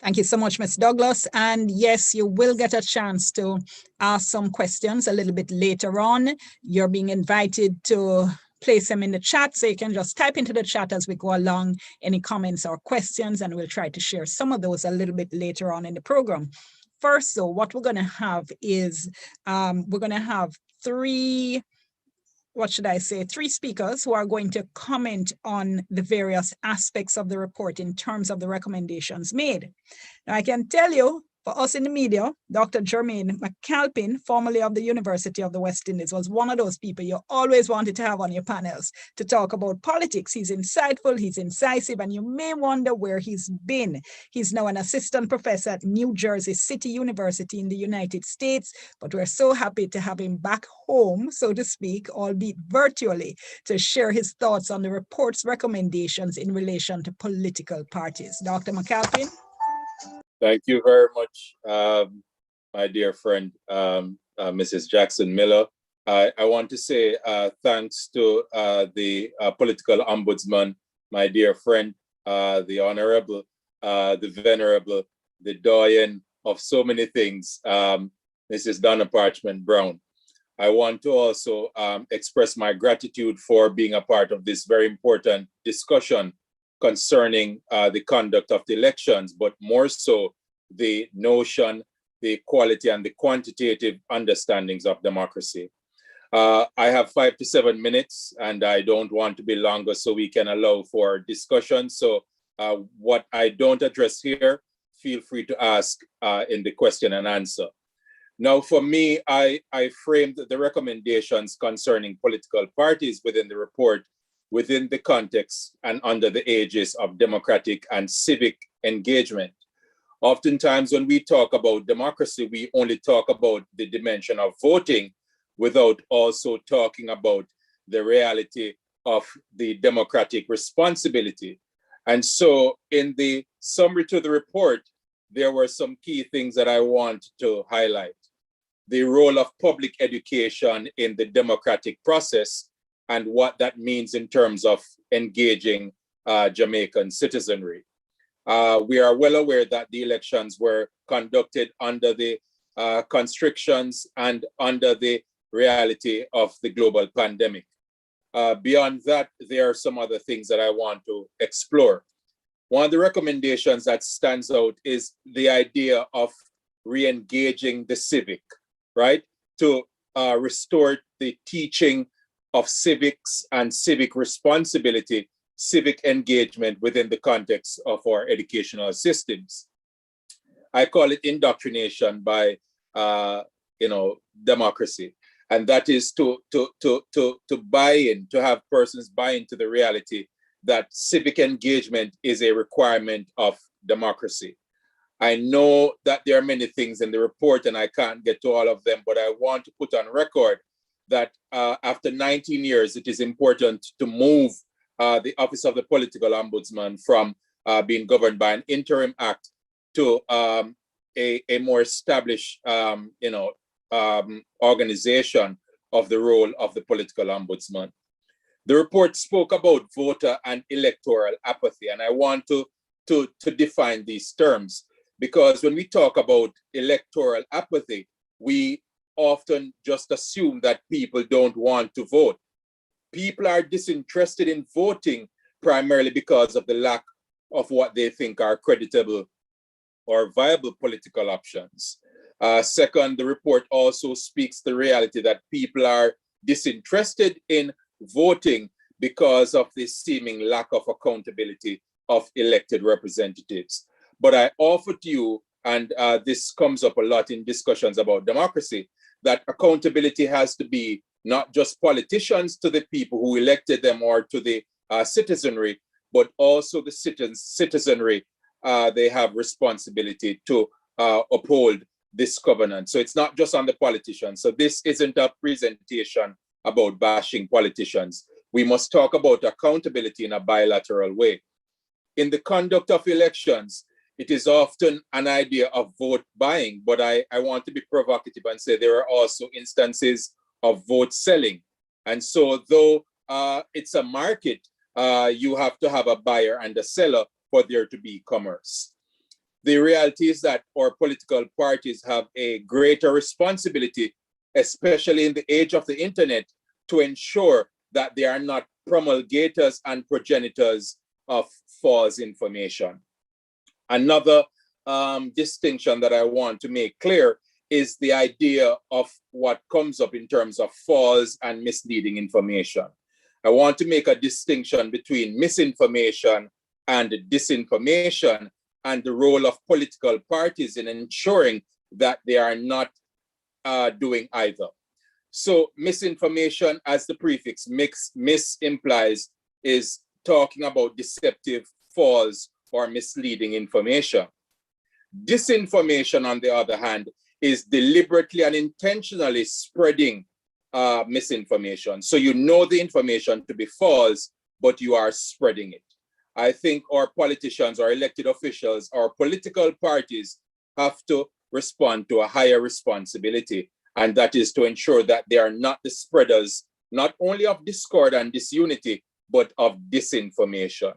Thank you so much, Ms. Douglas. And yes, you will get a chance to ask some questions a little bit later on. You're being invited to place them in the chat, so you can just type into the chat as we go along any comments or questions, and we'll try to share some of those a little bit later on in the program. First, though, what we're going to have is we're going to have three speakers who are going to comment on the various aspects of the report in terms of the recommendations made. Now, I can tell you, for us in the media, Dr. Jermaine McAlpin, formerly of the University of the West Indies, was one of those people you always wanted to have on your panels to talk about politics. He's insightful, he's incisive, and you may wonder where he's been. He's now an assistant professor at New Jersey City University in the United States, but we're so happy to have him back home, so to speak, albeit virtually, to share his thoughts on the report's recommendations in relation to political parties. Dr. McAlpin? Thank you very much, my dear friend, Mrs. Jackson Miller. I want to say thanks to the political ombudsman, my dear friend, the honorable, the venerable, the doyen of so many things, Mrs. Donna Parchment Brown. I want to also express my gratitude for being a part of this very important discussion concerning the conduct of the elections, but more so the notion, the quality and the quantitative understandings of democracy. I have 5 to 7 minutes and I don't want to be longer so we can allow for discussion. So what I don't address here, feel free to ask in the question and answer. Now, for me, I framed the recommendations concerning political parties within the report within the context and under the aegis of democratic and civic engagement. Oftentimes, when we talk about democracy, we only talk about the dimension of voting without also talking about the reality of the democratic responsibility. And so in the summary to the report, there were some key things that I want to highlight. The role of public education in the democratic process and what that means in terms of engaging Jamaican citizenry. We are well aware that the elections were conducted under the constrictions and under the reality of the global pandemic. Beyond that, there are some other things that I want to explore. One of the recommendations that stands out is the idea of re-engaging the civic, right? To restore the teaching of civics and civic responsibility, civic engagement within the context of our educational systems. I call it indoctrination by, democracy. And that is to buy in, to have persons buy into the reality that civic engagement is a requirement of democracy. I know that there are many things in the report and I can't get to all of them, but I want to put on record that after 19 years, it is important to move the Office of the Political Ombudsman from being governed by an interim act to a more established, organization of the role of the Political Ombudsman. The report spoke about voter and electoral apathy, and I want to define these terms, because when we talk about electoral apathy, we often just assume that people don't want to vote. People are disinterested in voting primarily because of the lack of what they think are creditable or viable political options. Second, the report also speaks the reality that people are disinterested in voting because of the seeming lack of accountability of elected representatives. But I offer to you, and this comes up a lot in discussions about democracy, that accountability has to be not just politicians to the people who elected them or to the citizenry, but also the citizenry. They have responsibility to uphold this covenant. So it's not just on the politicians. So this isn't a presentation about bashing politicians. We must talk about accountability in a bilateral way. In the conduct of elections, it is often an idea of vote buying, but I want to be provocative and say there are also instances of vote selling. And so though it's a market, you have to have a buyer and a seller for there to be commerce. The reality is that our political parties have a greater responsibility, especially in the age of the internet, to ensure that they are not promulgators and progenitors of false information. Another distinction that I want to make clear is the idea of what comes up in terms of false and misleading information. I want to make a distinction between misinformation and disinformation and the role of political parties in ensuring that they are not doing either. So misinformation, as the prefix mis implies, is talking about deceptive, false, or misleading information. Disinformation, on the other hand, is deliberately and intentionally spreading misinformation. So you know the information to be false, but you are spreading it. I think our politicians, our elected officials, our political parties have to respond to a higher responsibility, and that is to ensure that they are not the spreaders, not only of discord and disunity, but of disinformation.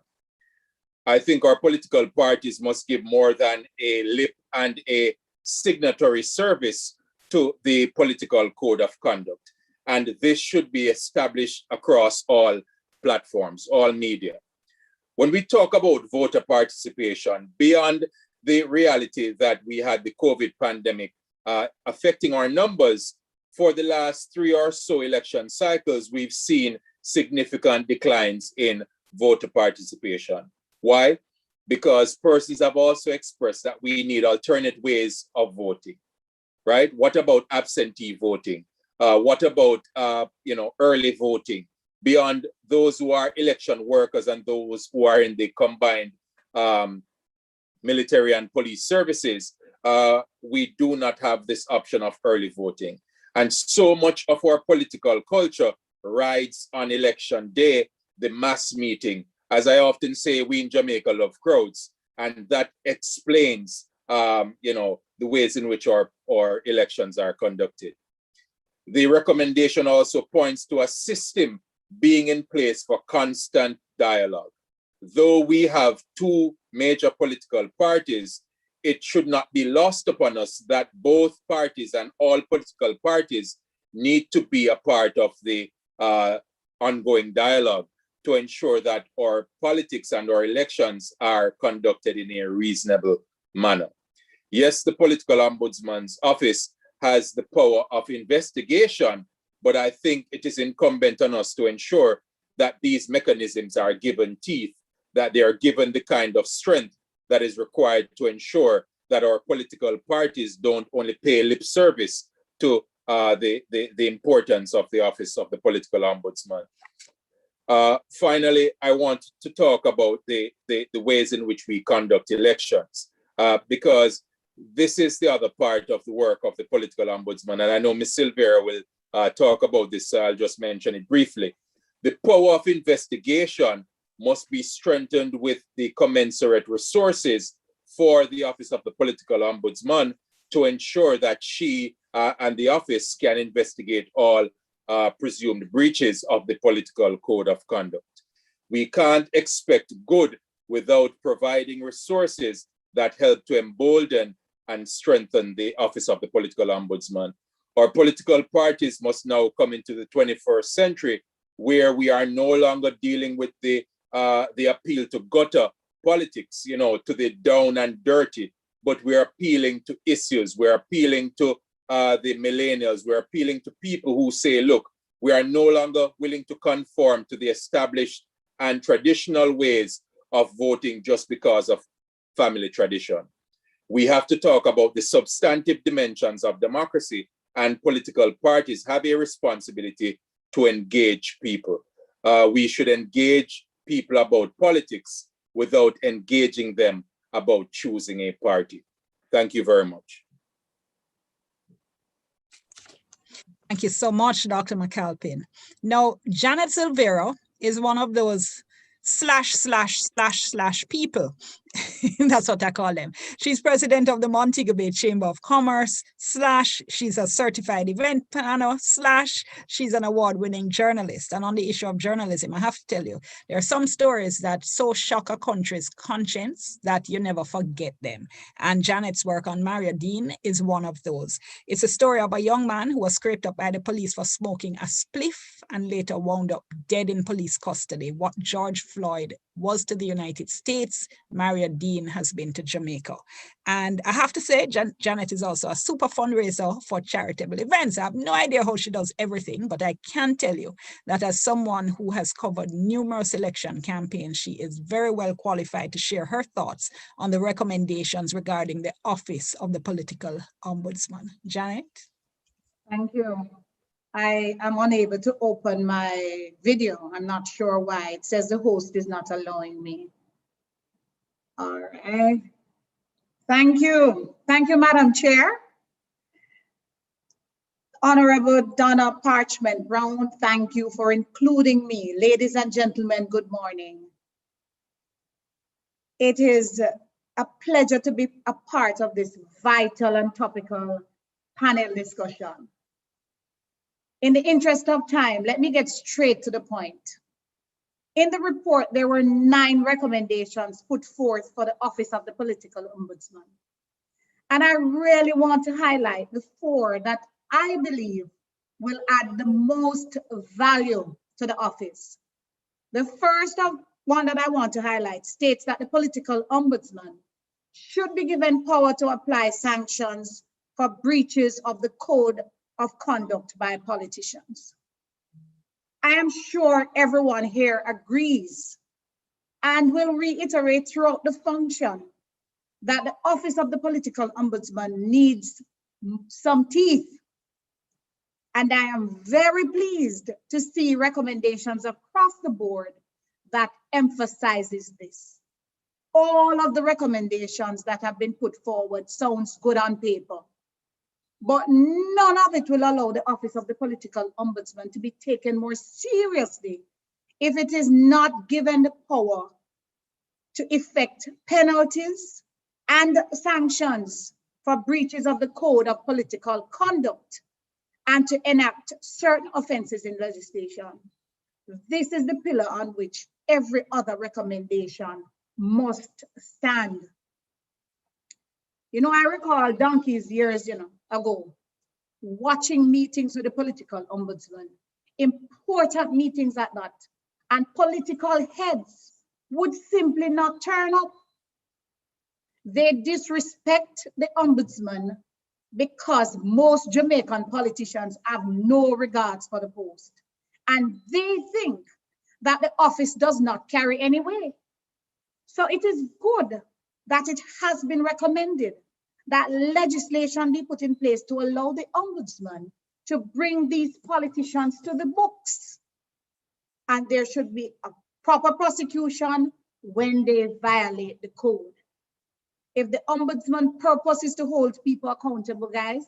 I think our political parties must give more than a lip and a signatory service to the political code of conduct. And this should be established across all platforms, all media. When we talk about voter participation, beyond the reality that we had the COVID pandemic affecting our numbers, for the last 3 or so election cycles, we've seen significant declines in voter participation. Why? Because persons have also expressed that we need alternate ways of voting, right? What about absentee voting? What about early voting? Beyond those who are election workers and those who are in the combined military and police services, we do not have this option of early voting. And so much of our political culture rides on election day, the mass meeting. As I often say, we in Jamaica love crowds, and that explains, the ways in which our elections are conducted. The recommendation also points to a system being in place for constant dialogue. Though we have two major political parties, it should not be lost upon us that both parties and all political parties need to be a part of the ongoing dialogue to ensure that our politics and our elections are conducted in a reasonable manner. Yes, the political ombudsman's office has the power of investigation, but I think it is incumbent on us to ensure that these mechanisms are given teeth, that they are given the kind of strength that is required to ensure that our political parties don't only pay lip service to the importance of the office of the political ombudsman. Finally, I want to talk about the ways in which we conduct elections, because this is the other part of the work of the political ombudsman. And I know Ms. Silvera will talk about this, so I'll just mention it briefly. The power of investigation must be strengthened with the commensurate resources for the office of the political ombudsman to ensure that she and the office can investigate all presumed breaches of the political code of conduct. We can't expect good without providing resources that help to embolden and strengthen the office of the political ombudsman. Our political parties must now come into the 21st century where we are no longer dealing with the appeal to gutter politics, to the down and dirty, but we're appealing to issues. We're appealing to the millennials. We're appealing to people who say, look, we are no longer willing to conform to the established and traditional ways of voting just because of family tradition. We have to talk about the substantive dimensions of democracy, and political parties have a responsibility to engage people. We should engage people about politics without engaging them about choosing a party. Thank you very much. Thank you so much, Dr. McAlpin. Now, Janet Silvera is one of those / people. That's what I call them. She's president of the Montego Bay Chamber of Commerce / she's a certified event planner / she's an award-winning journalist. And on the issue of journalism, I have to tell you, there are some stories that so shock a country's conscience that you never forget them. And Janet's work on Maria Dean is one of those. It's a story of a young man who was scraped up by the police for smoking a spliff and later wound up dead in police custody. What George Floyd was to the United States, Maria Dean has been to Jamaica. And I have to say, Janet is also a super fundraiser for charitable events. I have no idea how she does everything, but I can tell you that as someone who has covered numerous election campaigns, she is very well qualified to share her thoughts on the recommendations regarding the office of the political ombudsman. Janet? Thank you. I am unable to open my video. I'm not sure why. It says the host is not allowing me. All right. Thank you. Thank you, Madam Chair. Honorable Donna Parchment Brown, thank you for including me. Ladies and gentlemen, good morning. It is a pleasure to be a part of this vital and topical panel discussion. In the interest of time, let me get straight to the point. In the report, there were 9 recommendations put forth for the Office of the Political Ombudsman. And I really want to highlight the 4 that I believe will add the most value to the office. The first one that I want to highlight states that the political ombudsman should be given power to apply sanctions for breaches of the code of conduct by politicians. I am sure everyone here agrees and will reiterate throughout the function that the Office of the Political Ombudsman needs some teeth. And I am very pleased to see recommendations across the board that emphasizes this. all of the recommendations that have been put forward sounds good on paper, but none of it will allow the Office of the Political Ombudsman to be taken more seriously if it is not given the power to effect penalties and sanctions for breaches of the Code of Political Conduct and to enact certain offenses in legislation. This is the pillar on which every other recommendation must stand. I recall donkeys years ago, watching meetings with the political ombudsman, important meetings at that, and political heads would simply not turn up. They disrespect the ombudsman because most Jamaican politicians have no regards for the post. And they think that the office does not carry any weight. So it is good that it has been recommended that legislation be put in place to allow the ombudsman to bring these politicians to the books. And there should be a proper prosecution when they violate the code. If the ombudsman purpose is to hold people accountable, guys,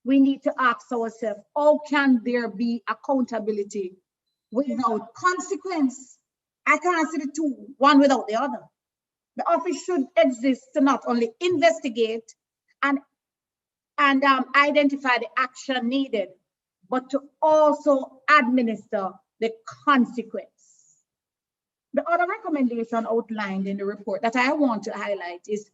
we need to ask ourselves, how can there be accountability without consequence? I can't see the two, one without the other. The office should exist to not only investigate and identify the action needed, but to also administer the consequence. The other recommendation outlined in the report that I want to highlight is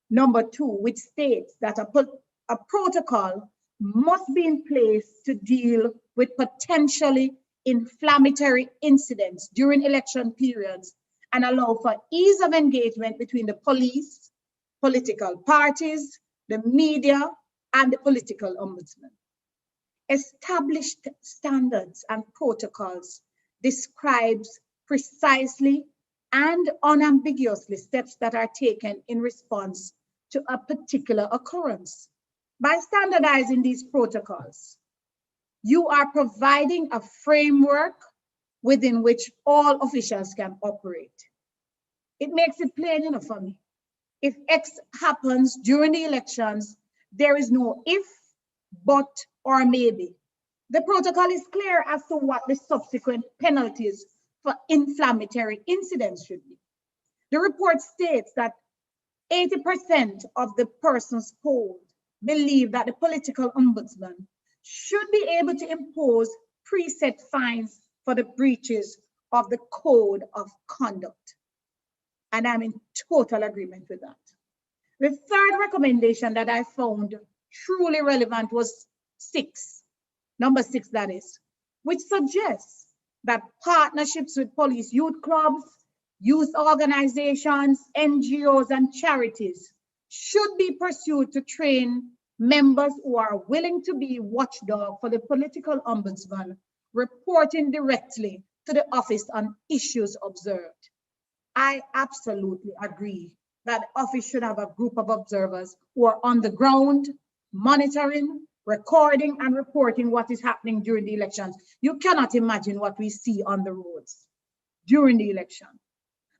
number 2, which states that a protocol must be in place to deal with potentially inflammatory incidents during election periods and allow for ease of engagement between the police, political parties, the media, and the political ombudsman. Established standards and protocols describes precisely and unambiguously steps that are taken in response to a particular occurrence. By standardizing these protocols, you are providing a framework within which all officials can operate. It makes it plain enough for me. If X happens during the elections, there is no if, but, or maybe. The protocol is clear as to what the subsequent penalties for inflammatory incidents should be. The report states that 80% of the persons polled believe that the political ombudsman should be able to impose preset fines for the breaches of the code of conduct. And I'm in total agreement with that. The third recommendation that I found truly relevant was 6, number 6 that is, which suggests that partnerships with police youth clubs, youth organizations, NGOs, and charities should be pursued to train members who are willing to be watchdog for the political ombudsman, reporting directly to the office on issues observed. I absolutely agree that the office should have a group of observers who are on the ground, monitoring, recording, and reporting what is happening during the elections. You cannot imagine what we see on the roads during the election.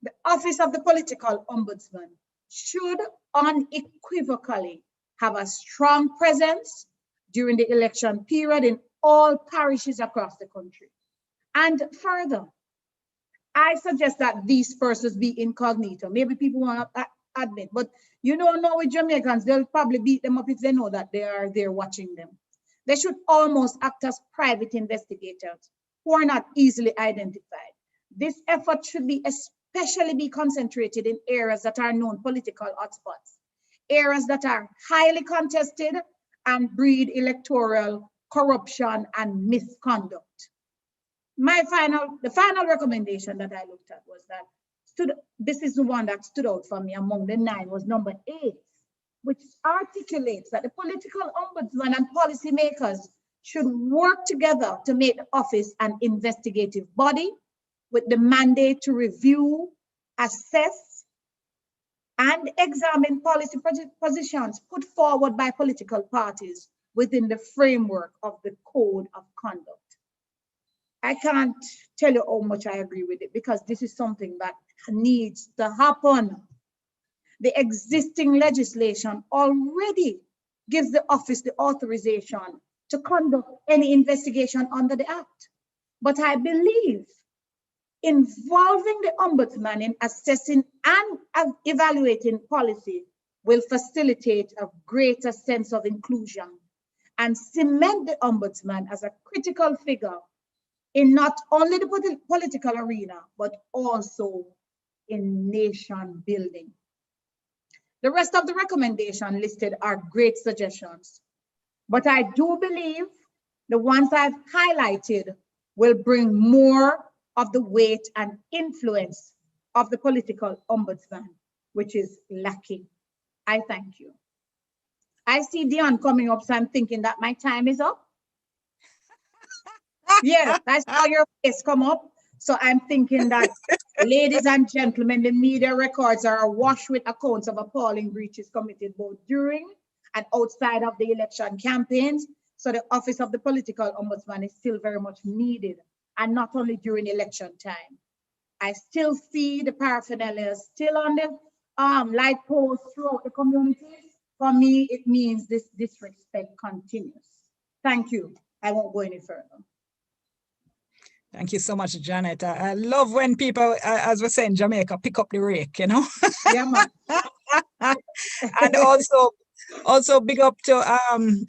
The Office of the Political Ombudsman should unequivocally have a strong presence during the election period in all parishes across the country. And further, I suggest that these persons be incognito. Maybe people want to admit, but you don't know with Jamaicans, they'll probably beat them up if they know that they are there watching them. They should almost act as private investigators who are not easily identified. This effort should be especially be concentrated in areas that are known political hotspots, areas that are highly contested and breed electoral corruption and misconduct. The final recommendation that I looked at was that this is the one that stood out for me among the 9 was number 8, which articulates that the political ombudsman and policymakers should work together to make the office an investigative body with the mandate to review, assess, and examine policy positions put forward by political parties within the framework of the Code of Conduct. I can't tell you how much I agree with it because this is something that needs to happen. the existing legislation already gives the office the authorization to conduct any investigation under the Act. But I believe involving the Ombudsman in assessing and evaluating policy will facilitate a greater sense of inclusion and cement the Ombudsman as a critical figure in not only the political arena, but also in nation building. The rest of the recommendation listed are great suggestions, but I do believe the ones I've highlighted will bring more of the weight and influence of the political ombudsman, which is lacking. I thank you. I see Dion coming up, so I'm thinking that my time is up. Yes, I saw your face come up. So I'm thinking that, ladies and gentlemen, the media records are awash with accounts of appalling breaches committed both during and outside of the election campaigns. So the office of the political ombudsman is still very much needed, and not only during election time. I still see the paraphernalia still on the light posts throughout the communities. For me, it means this disrespect continues. Thank you. I won't go any further. Thank you so much, Janet. I love when people, as we say in Jamaica, pick up the rake, you know? Yeah, man. And also big up to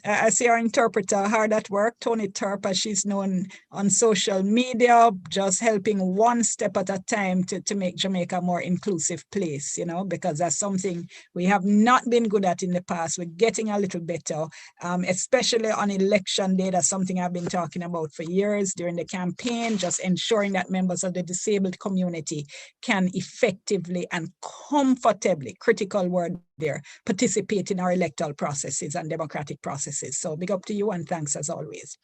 I see our interpreter hard at work, Tony Turp, as she's known on social media, just helping one step at a time to make Jamaica a more inclusive place, you know, because that's something we have not been good at in the past. We're getting a little better, especially on election day. That's something I've been talking about for years during the campaign, just ensuring that members of the disabled community can effectively and comfortably, critical word there, participate in our electoral processes and democratic processes. So big up to you and thanks as always.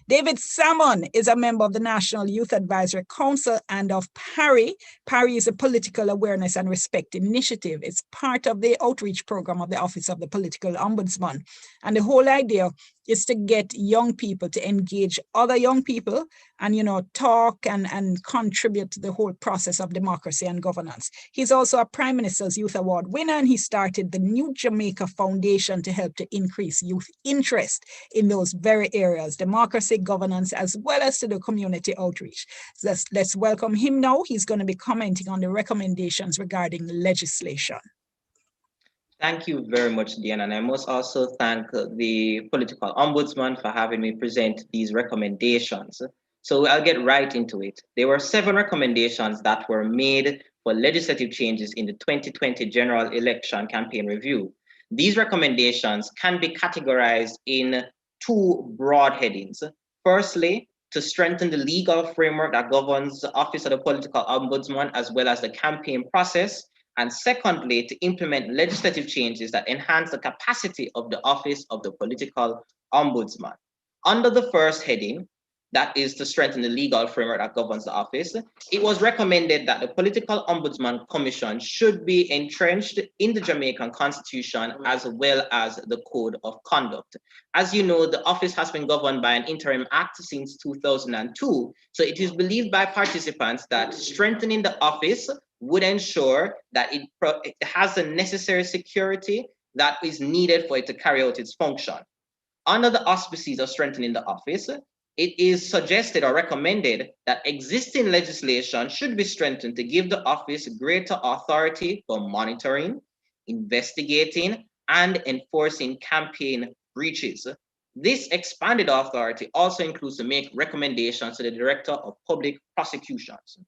David Salmon is a member of the National Youth Advisory Council and of PARI. PARI is a political awareness and respect initiative. It's part of the outreach program of the Office of the Political Ombudsman. And the whole idea is to get young people to engage other young people and, you know, talk and contribute to the whole process of democracy and governance. He's also a Prime Minister's Youth Award winner, and he started the New Jamaica Foundation to help to increase youth interest in those very areas, democracy, governance, as well as to the community outreach. So let's welcome him now. He's going to be commenting on the recommendations regarding legislation. Thank you very much, Diana. And I must also thank the political ombudsman for having me present these recommendations. So I'll get right into it. There were 7 recommendations that were made for legislative changes in the 2020 general election campaign review. These recommendations can be categorized in 2 broad headings. Firstly, to strengthen the legal framework that governs the Office of the Political Ombudsman as well as the campaign process. And secondly, to implement legislative changes that enhance the capacity of the Office of the Political Ombudsman. Under the first heading, that is to strengthen the legal framework that governs the office, it was recommended that the Political Ombudsman Commission should be entrenched in the Jamaican Constitution as well as the Code of Conduct. As you know, the office has been governed by an interim act since 2002, so it is believed by participants that strengthening the office would ensure that it has the necessary security that is needed for it to carry out its function. Under the auspices of strengthening the office, it is suggested or recommended that existing legislation should be strengthened to give the office greater authority for monitoring, investigating, and enforcing campaign breaches. This expanded authority also includes to make recommendations to the Director of Public Prosecutions.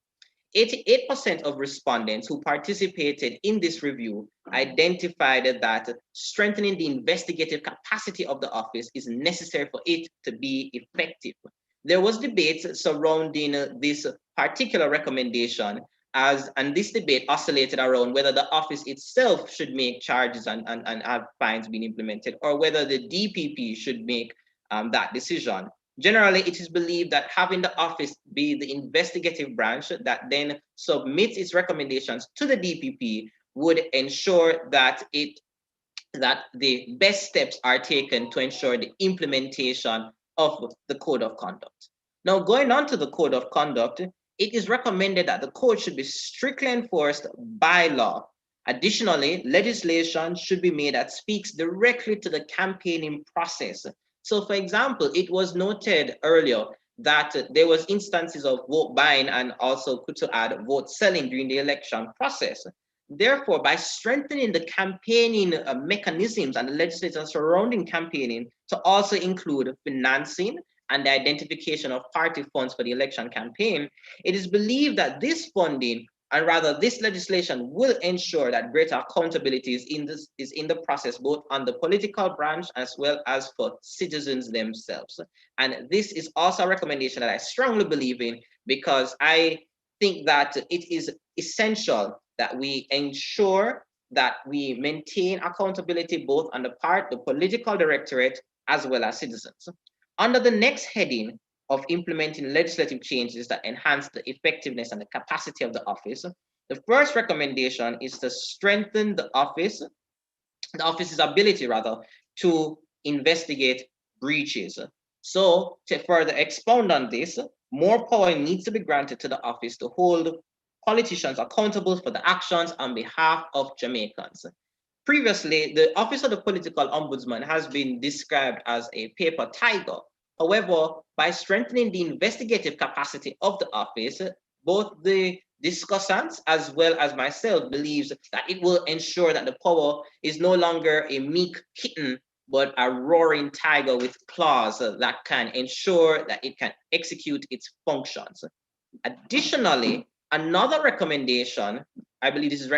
88% of respondents who participated in this review identified that strengthening the investigative capacity of the office is necessary for it to be effective. There was debate surrounding this particular recommendation, and this debate oscillated around whether the office itself should make charges and have fines being implemented, or whether the DPP should make that decision. Generally, it is believed that having the office be the investigative branch that then submits its recommendations to the DPP would ensure that the best steps are taken to ensure the implementation of the Code of Conduct. Now, going on to the Code of Conduct, it is recommended that the code should be strictly enforced by law, Additionally, legislation should be made that speaks directly to the campaigning process. So for example, it was noted earlier that there was instances of vote buying and also could to add vote selling during the election process. Therefore, by strengthening the campaigning mechanisms and the legislation surrounding campaigning to also include financing and the identification of party funds for the election campaign, it is believed that this funding, and rather this legislation, will ensure that greater accountability is in the process, both on the political branch as well as for citizens themselves. And this is also a recommendation that I strongly believe in, because I think that it is essential that we ensure that we maintain accountability both on the part of the political directorate as well as citizens. Under the next heading of implementing legislative changes that enhance the effectiveness and the capacity of the office, the first recommendation is to strengthen the office's ability to investigate breaches. So to further expound on this, more power needs to be granted to the office to hold politicians accountable for the actions on behalf of Jamaicans. Previously, the Office of the Political Ombudsman has been described as a paper tiger. However, by strengthening the investigative capacity of the office, both the discussants as well as myself believes that it will ensure that the power is no longer a meek kitten, but a roaring tiger with claws that can ensure that it can execute its functions. Additionally, another recommendation, I believe this is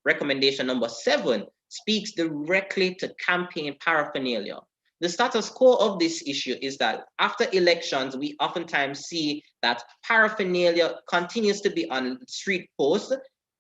recommendation number 7, speaks directly to campaign paraphernalia. The status quo of this issue is that after elections, we oftentimes see that paraphernalia continues to be on street posts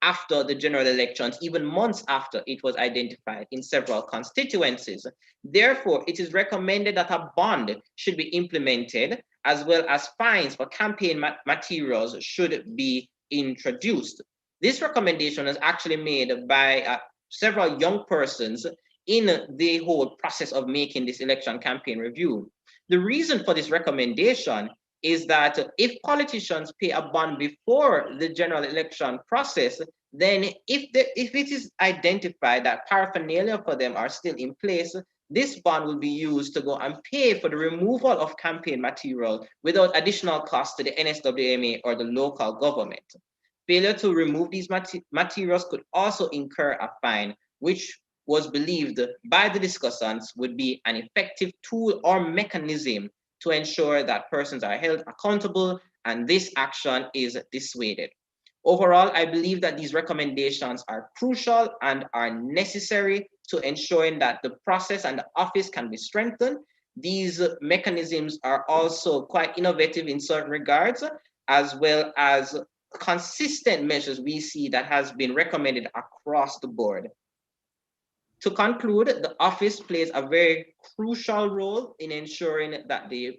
after the general elections, even months after it was identified in several constituencies. Therefore, it is recommended that a bond should be implemented, as well as fines for campaign materials should be introduced. This recommendation is actually made by several young persons in the whole process of making this election campaign review. The reason for this recommendation is that if politicians pay a bond before the general election process, then if it is identified that paraphernalia for them are still in place, this bond will be used to go and pay for the removal of campaign material without additional cost to the NSWMA or the local government. Failure to remove these materials could also incur a fine, which was believed by the discussants would be an effective tool or mechanism to ensure that persons are held accountable and this action is dissuaded. Overall, I believe that these recommendations are crucial and are necessary to ensuring that the process and the office can be strengthened. These mechanisms are also quite innovative in certain regards, as well as consistent measures we see that has been recommended across the board. To conclude, the office plays a very crucial role in ensuring that the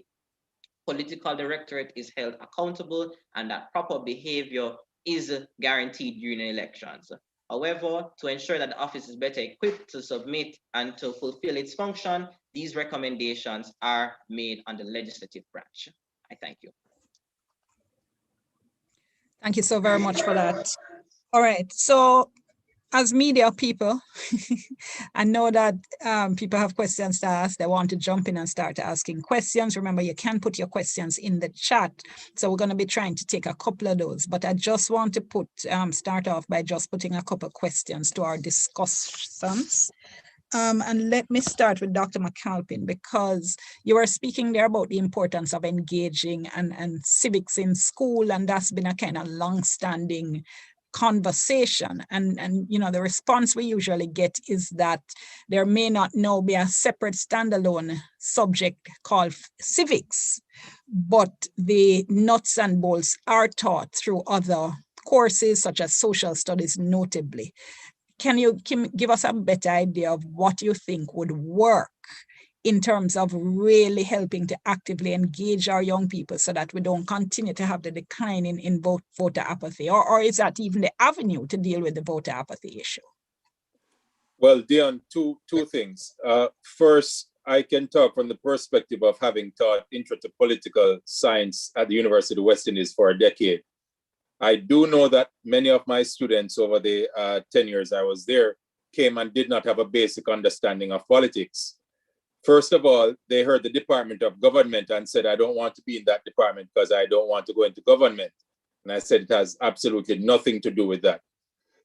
political directorate is held accountable and that proper behavior is guaranteed during elections. However, to ensure that the office is better equipped to submit and to fulfill its function, these recommendations are made on the legislative branch. I thank you. Thank you so very much for that. All right, so as media people, I know that people have questions to ask. They want to jump in and start asking questions. Remember, you can put your questions in the chat. So we're going to be trying to take a couple of those. But I just want to start off by just putting a couple of questions to our discussants. And let me start with Dr. McAlpin, because you were speaking there about the importance of engaging and civics in school, and that's been a kind of long-standing conversation. And you know, the response we usually get is that there may not now be a separate standalone subject called civics, but the nuts and bolts are taught through other courses such as social studies notably. Can you give us a better idea of what you think would work in terms of really helping to actively engage our young people so that we don't continue to have the decline in voter apathy? Or is that even the avenue to deal with the voter apathy issue? Well, Dion, two things. First, I can talk from the perspective of having taught intro to political science at the University of the West Indies for a decade. I do know that many of my students over the 10 years I was there came and did not have a basic understanding of politics. First of all, they heard the Department of Government and said, I don't want to be in that department because I don't want to go into government. And I said, it has absolutely nothing to do with that.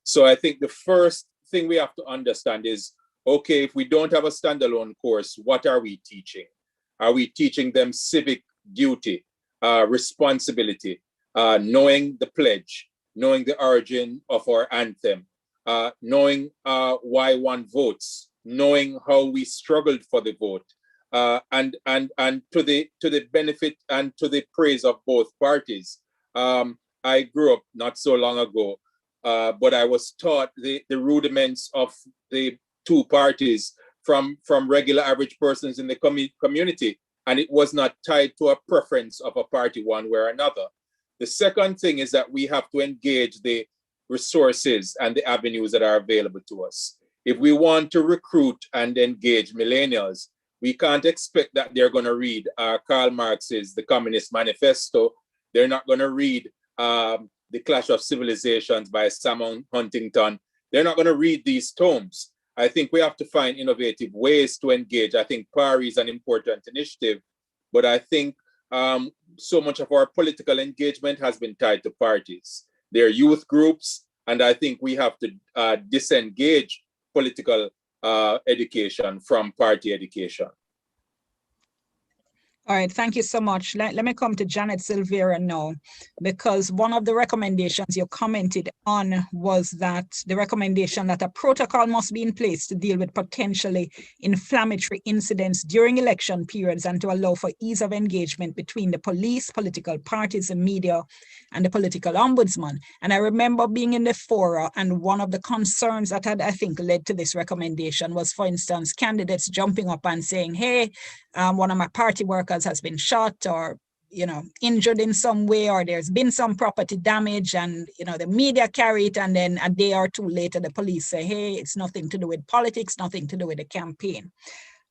So I think the first thing we have to understand is, okay, if we don't have a standalone course, what are we teaching? Are we teaching them civic duty, responsibility, knowing the pledge, knowing the origin of our anthem, knowing why one votes, knowing how we struggled for the vote, and to the benefit and to the praise of both parties. I grew up not so long ago, but I was taught the rudiments of the two parties from regular average persons in the community, and it was not tied to a preference of a party one way or another. The second thing is that we have to engage the resources and the avenues that are available to us. If we want to recruit and engage millennials, we can't expect that they're going to read Karl Marx's The Communist Manifesto. They're not going to read The Clash of Civilizations by Sam Huntington. They're not going to read these tomes. I think we have to find innovative ways to engage. I think PARI is an important initiative, but I think so much of our political engagement has been tied to parties. They're youth groups, and I think we have to disengage political education from party education. All right, thank you so much. Let me come to Janet Silvera now, because one of the recommendations you commented on was that the recommendation that a protocol must be in place to deal with potentially inflammatory incidents during election periods and to allow for ease of engagement between the police, political parties, the media, and the political ombudsman. And I remember being in the fora, and one of the concerns that had, I think, led to this recommendation was, for instance, candidates jumping up and saying, hey, one of my party workers has been shot or, injured in some way, or there's been some property damage, and, the media carry it, and then a day or two later, the police say, hey, it's nothing to do with politics, nothing to do with the campaign.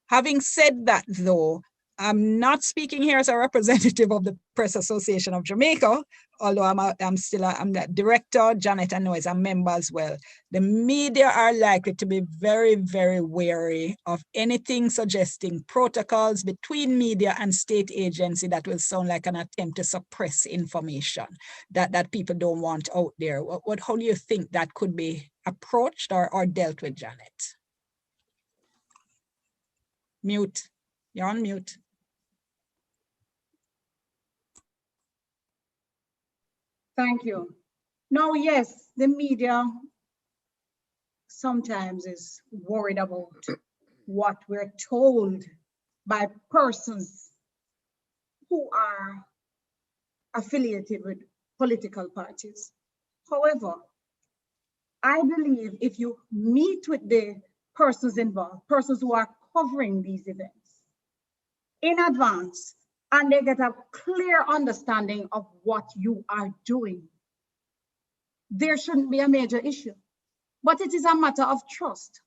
Having said that, though, I'm not speaking here as a representative of the Press Association of Jamaica, although I'm the director. Janet, I know, is a member as well. The media are likely to be very, very wary of anything suggesting protocols between media and state agency that will sound like an attempt to suppress information that people don't want out there. How do you think that could be approached or dealt with, Janet? Mute. You're on mute. Thank you. Now, yes, the media sometimes is worried about what we're told by persons who are affiliated with political parties. However, I believe if you meet with the persons involved, persons who are covering these events in advance, and they get a clear understanding of what you are doing, there shouldn't be a major issue. But it is a matter of trust.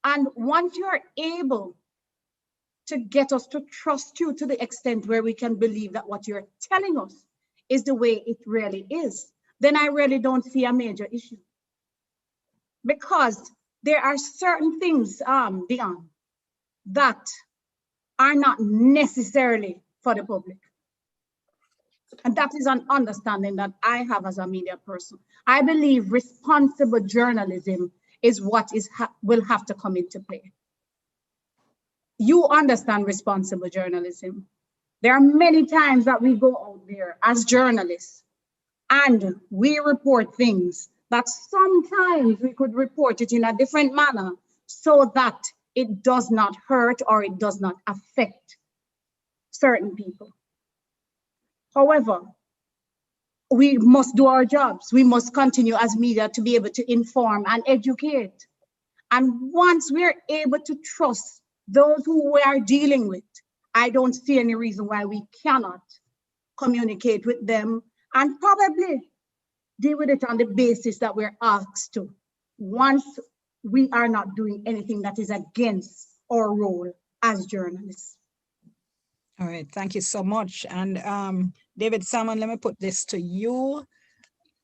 And once you are able to get us to trust you to the extent where we can believe that what you're telling us is the way it really is, then I really don't see a major issue. Because there are certain things, Dion, that are not necessarily for the public. And that is an understanding that I have as a media person. I believe responsible journalism is what will have to come into play. You understand responsible journalism. There are many times that we go out there as journalists and we report things that sometimes we could report it in a different manner so that it does not hurt or it does not affect certain people. However, we must do our jobs. We must continue as media to be able to inform and educate. And once we're able to trust those who we are dealing with, I don't see any reason why we cannot communicate with them and probably deal with it on the basis that we're asked to, once we are not doing anything that is against our role as journalists. All right, thank you so much. And David Salmon, let me put this to you.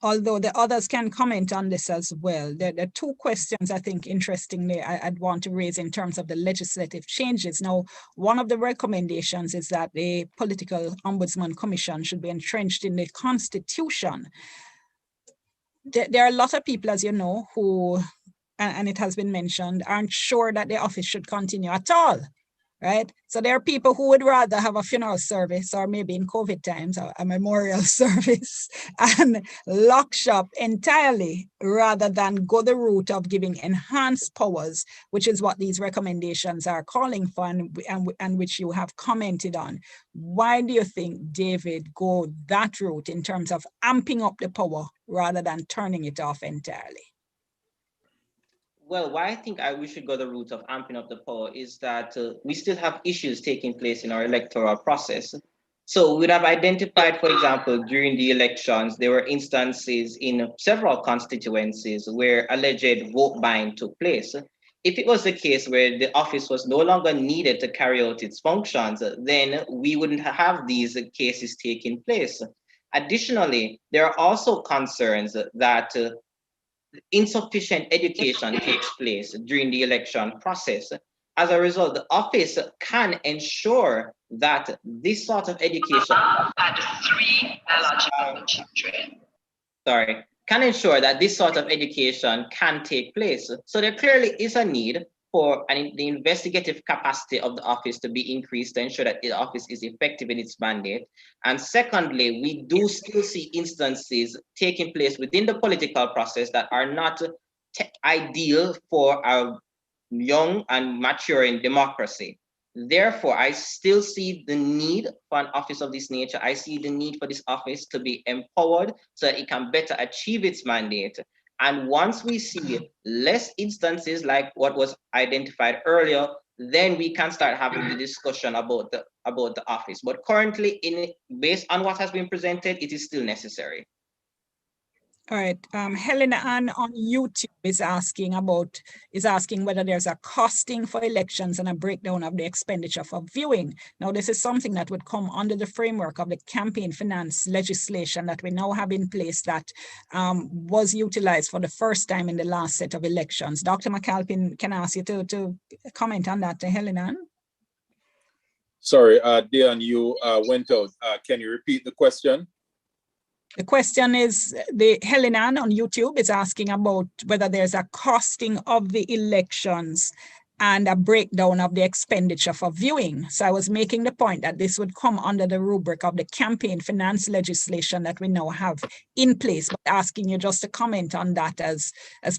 although the others can comment on this as well. There are two questions, I think, interestingly, I'd want to raise in terms of the legislative changes. Now, one of the recommendations is that the Political Ombudsman Commission should be entrenched in the Constitution. There are a lot of people, as you know, who, and it has been mentioned, aren't sure that the office should continue at all. Right? So there are people who would rather have a funeral service, or maybe in COVID times, a memorial service, and lock shop entirely, rather than go the route of giving enhanced powers, which is what these recommendations are calling for, and which you have commented on. Why do you think, David, go that route in terms of amping up the power rather than turning it off entirely? Well, why I think we should go the route of amping up the power is that we still have issues taking place in our electoral process. So we'd have identified, for example, during the elections, there were instances in several constituencies where alleged vote buying took place. If it was the case where the office was no longer needed to carry out its functions, then we wouldn't have these cases taking place. Additionally, there are also concerns that insufficient education takes place during the election process. As a result, the office can ensure that this sort of education can ensure that this sort of education can take place. So there clearly is a need for the investigative capacity of the office to be increased to ensure that the office is effective in its mandate. And secondly, we do still see instances taking place within the political process that are not ideal for a young and maturing democracy. Therefore, I still see the need for an office of this nature. I see the need for this office to be empowered so that it can better achieve its mandate. And once we see less instances like what was identified earlier, then we can start having the discussion about the office. But currently, based on what has been presented, it is still necessary. All right, Helena Ann on YouTube is asking whether there's a costing for elections and a breakdown of the expenditure for viewing. Now, this is something that would come under the framework of the campaign finance legislation that we now have in place that was utilized for the first time in the last set of elections. Dr. McAlpin, can I ask you to comment on that, Helena Ann? Sorry, Dion, you went out. Can you repeat the question? The question is, Helena Ann on YouTube is asking about whether there's a costing of the elections and a breakdown of the expenditure for viewing. So I was making the point that this would come under the rubric of the campaign finance legislation that we now have in place, but asking you just to comment on that as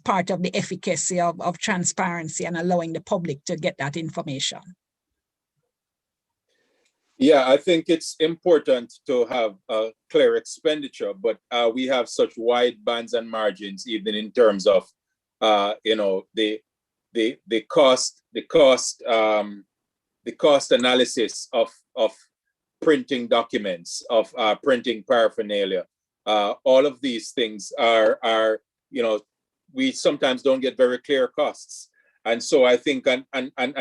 part of the efficacy of transparency and allowing the public to get that information. Yeah, I think it's important to have a clear expenditure, but we have such wide bands and margins, even in terms of, the cost analysis of printing documents, of printing paraphernalia. All of these things are we sometimes don't get very clear costs, and so I think an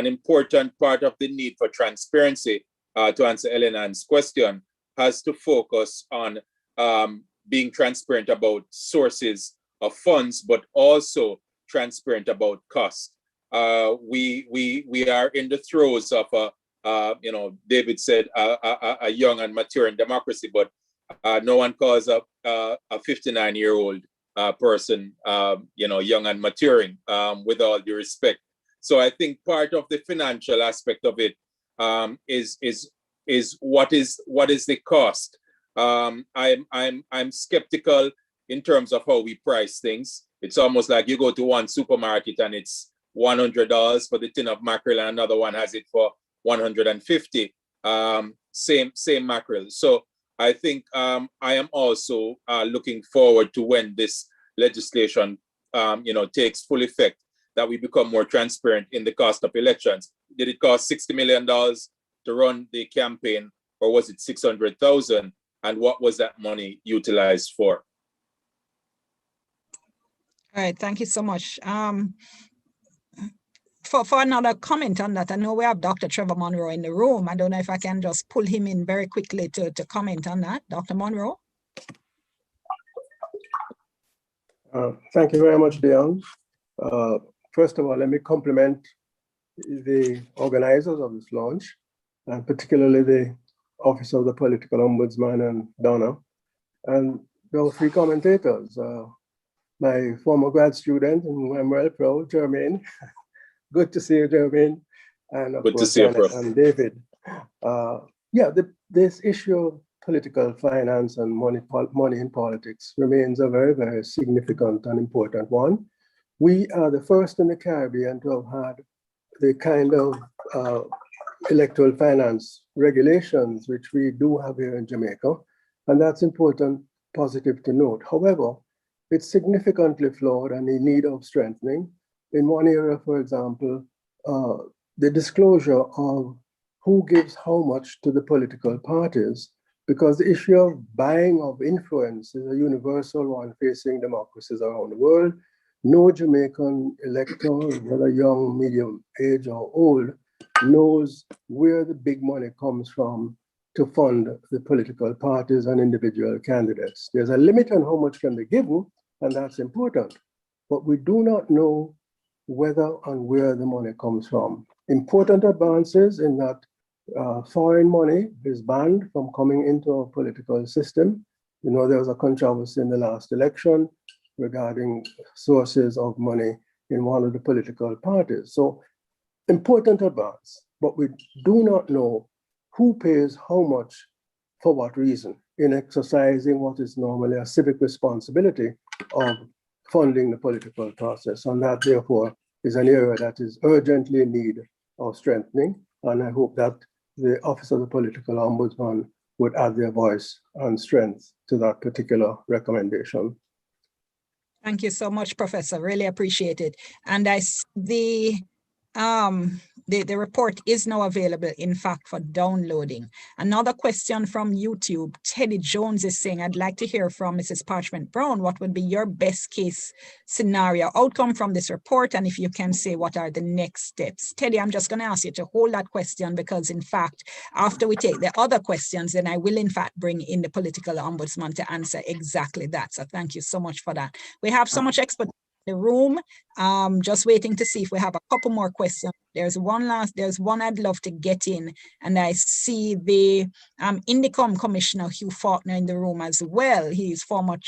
important part of the need for transparency, to answer Elena's question, has to focus on being transparent about sources of funds, but also transparent about cost. We are in the throes of David said a young and maturing democracy, but no one calls up a 59-year-old person young and maturing, with all due respect. So I think part of the financial aspect of it is what is the cost. I'm skeptical in terms of how we price things. It's almost like you go to one supermarket and it's $100 for the tin of mackerel, and another one has it for $150. Same mackerel. So I think I am also looking forward to when this legislation takes full effect, that we become more transparent in the cost of elections. Did it cost $60 million to run the campaign, or was it 600,000? And what was that money utilized for? All right, thank you so much. For another comment on that, I know we have Dr. Trevor Monroe in the room. I don't know if I can just pull him in very quickly to comment on that. Dr. Monroe? Thank you very much, Dion. First of all, let me compliment the organizers of this launch, and particularly the Office of the Political Ombudsman and Donna, and those three commentators. My former grad student, and I'm well proud, Jermaine. Good to see you, Jermaine. And of course, Janet and David. This issue of political finance and money in politics remains a very, very significant and important one. We are the first in the Caribbean to have had the kind of electoral finance regulations which we do have here in Jamaica, and that's important, positive to note. However, it's significantly flawed and in need of strengthening. In one area, for example, the disclosure of who gives how much to the political parties, because the issue of buying of influence is a universal one facing democracies around the world. No Jamaican elector, whether young, medium age, or old, knows where the big money comes from to fund the political parties and individual candidates. There's a limit on how much can be given, and that's important. But we do not know whether and where the money comes from. Important advances in that foreign money is banned from coming into our political system. You know, there was a controversy in the last election regarding sources of money in one of the political parties. So important advance, but we do not know who pays how much for what reason in exercising what is normally a civic responsibility of funding the political process. And that therefore is an area that is urgently in need of strengthening. And I hope that the Office of the Political Ombudsman would add their voice and strength to that particular recommendation. Thank you so much, Professor. Really appreciate it. And the report is now available, in fact, for downloading. Another question from YouTube. Teddy Jones is saying, I'd like to hear from Mrs. Parchment Brown. What would be your best case scenario outcome from this report? And if you can say, what are the next steps? Teddy, I'm just going to ask you to hold that question because, in fact, after we take the other questions, then I will, in fact, bring in the political ombudsman to answer exactly that. So thank you so much for that. We have so much expertise in the room. Just waiting to see if we have a couple more questions. There's one I'd love to get in, and I see the Indicom Commissioner Hugh Faulkner in the room as well. He's former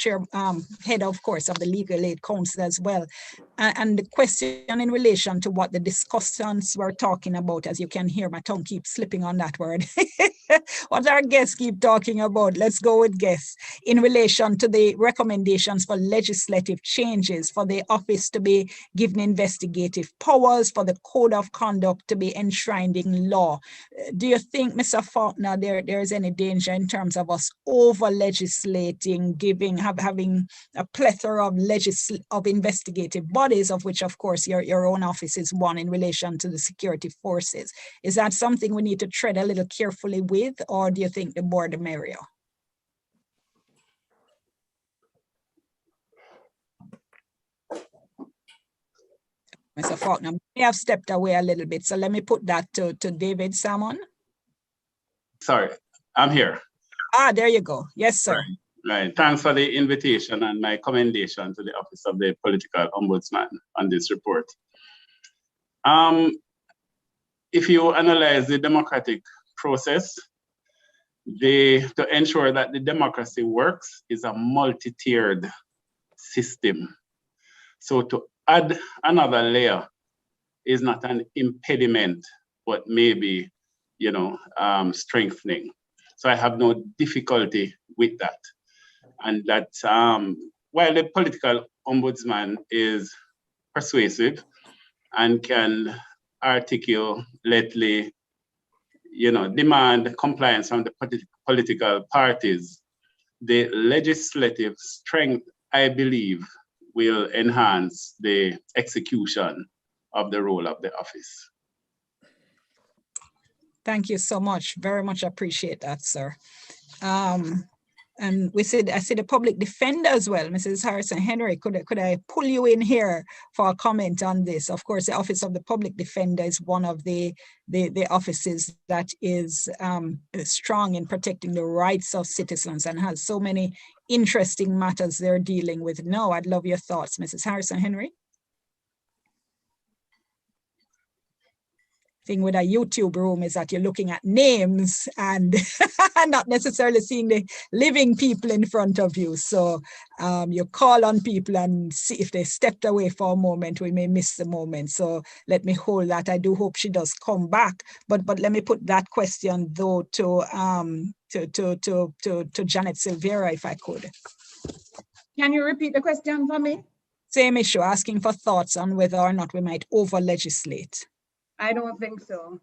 head, of course, of the Legal Aid Council as well. And the question in relation to what the discussants were talking about, as you can hear, my tongue keeps slipping on that word. What our guests keep talking about, let's go with guests, in relation to the recommendations for legislative changes, for the office to be given investigative powers, for the code of conduct to be enshrined in law. Do you think, Mr. Faulkner, there is any danger in terms of us over-legislating, having a plethora of investigative bodies, of which, of course, your own office is one in relation to the security forces? Is that something we need to tread a little carefully with, or do you think the more the merrier? Mr. Faulkner may have stepped away a little bit, so let me put that to David Salmon. Sorry, I'm here. There you go. Yes, sir. Right. Thanks for the invitation and my commendation to the Office of the Political Ombudsman on this report. If you analyze the democratic process, to ensure that the democracy works is a multi-tiered system. So to add another layer is not an impediment, but maybe, strengthening. So I have no difficulty with that. And that while the political ombudsman is persuasive and can articulately, demand compliance from the political parties, the legislative strength, I believe, will enhance the execution of the role of the office. Thank you so much. Very much appreciate that, sir. And I see the public defender as well, Mrs. Harrison Henry. Could I pull you in here for a comment on this? Of course, the Office of the Public Defender is one of the offices that is strong in protecting the rights of citizens and has so many interesting matters they're dealing with now. I'd love your thoughts, Mrs. Harrison Henry. Thing with a YouTube room is that you're looking at names and not necessarily seeing the living people in front of you. So you call on people and see if they stepped away for a moment, we may miss the moment. So let me hold that. I do hope she does come back. But let me put that question though to Janet Silveira, if I could. Can you repeat the question for me? Same issue, asking for thoughts on whether or not we might over-legislate. I don't think so.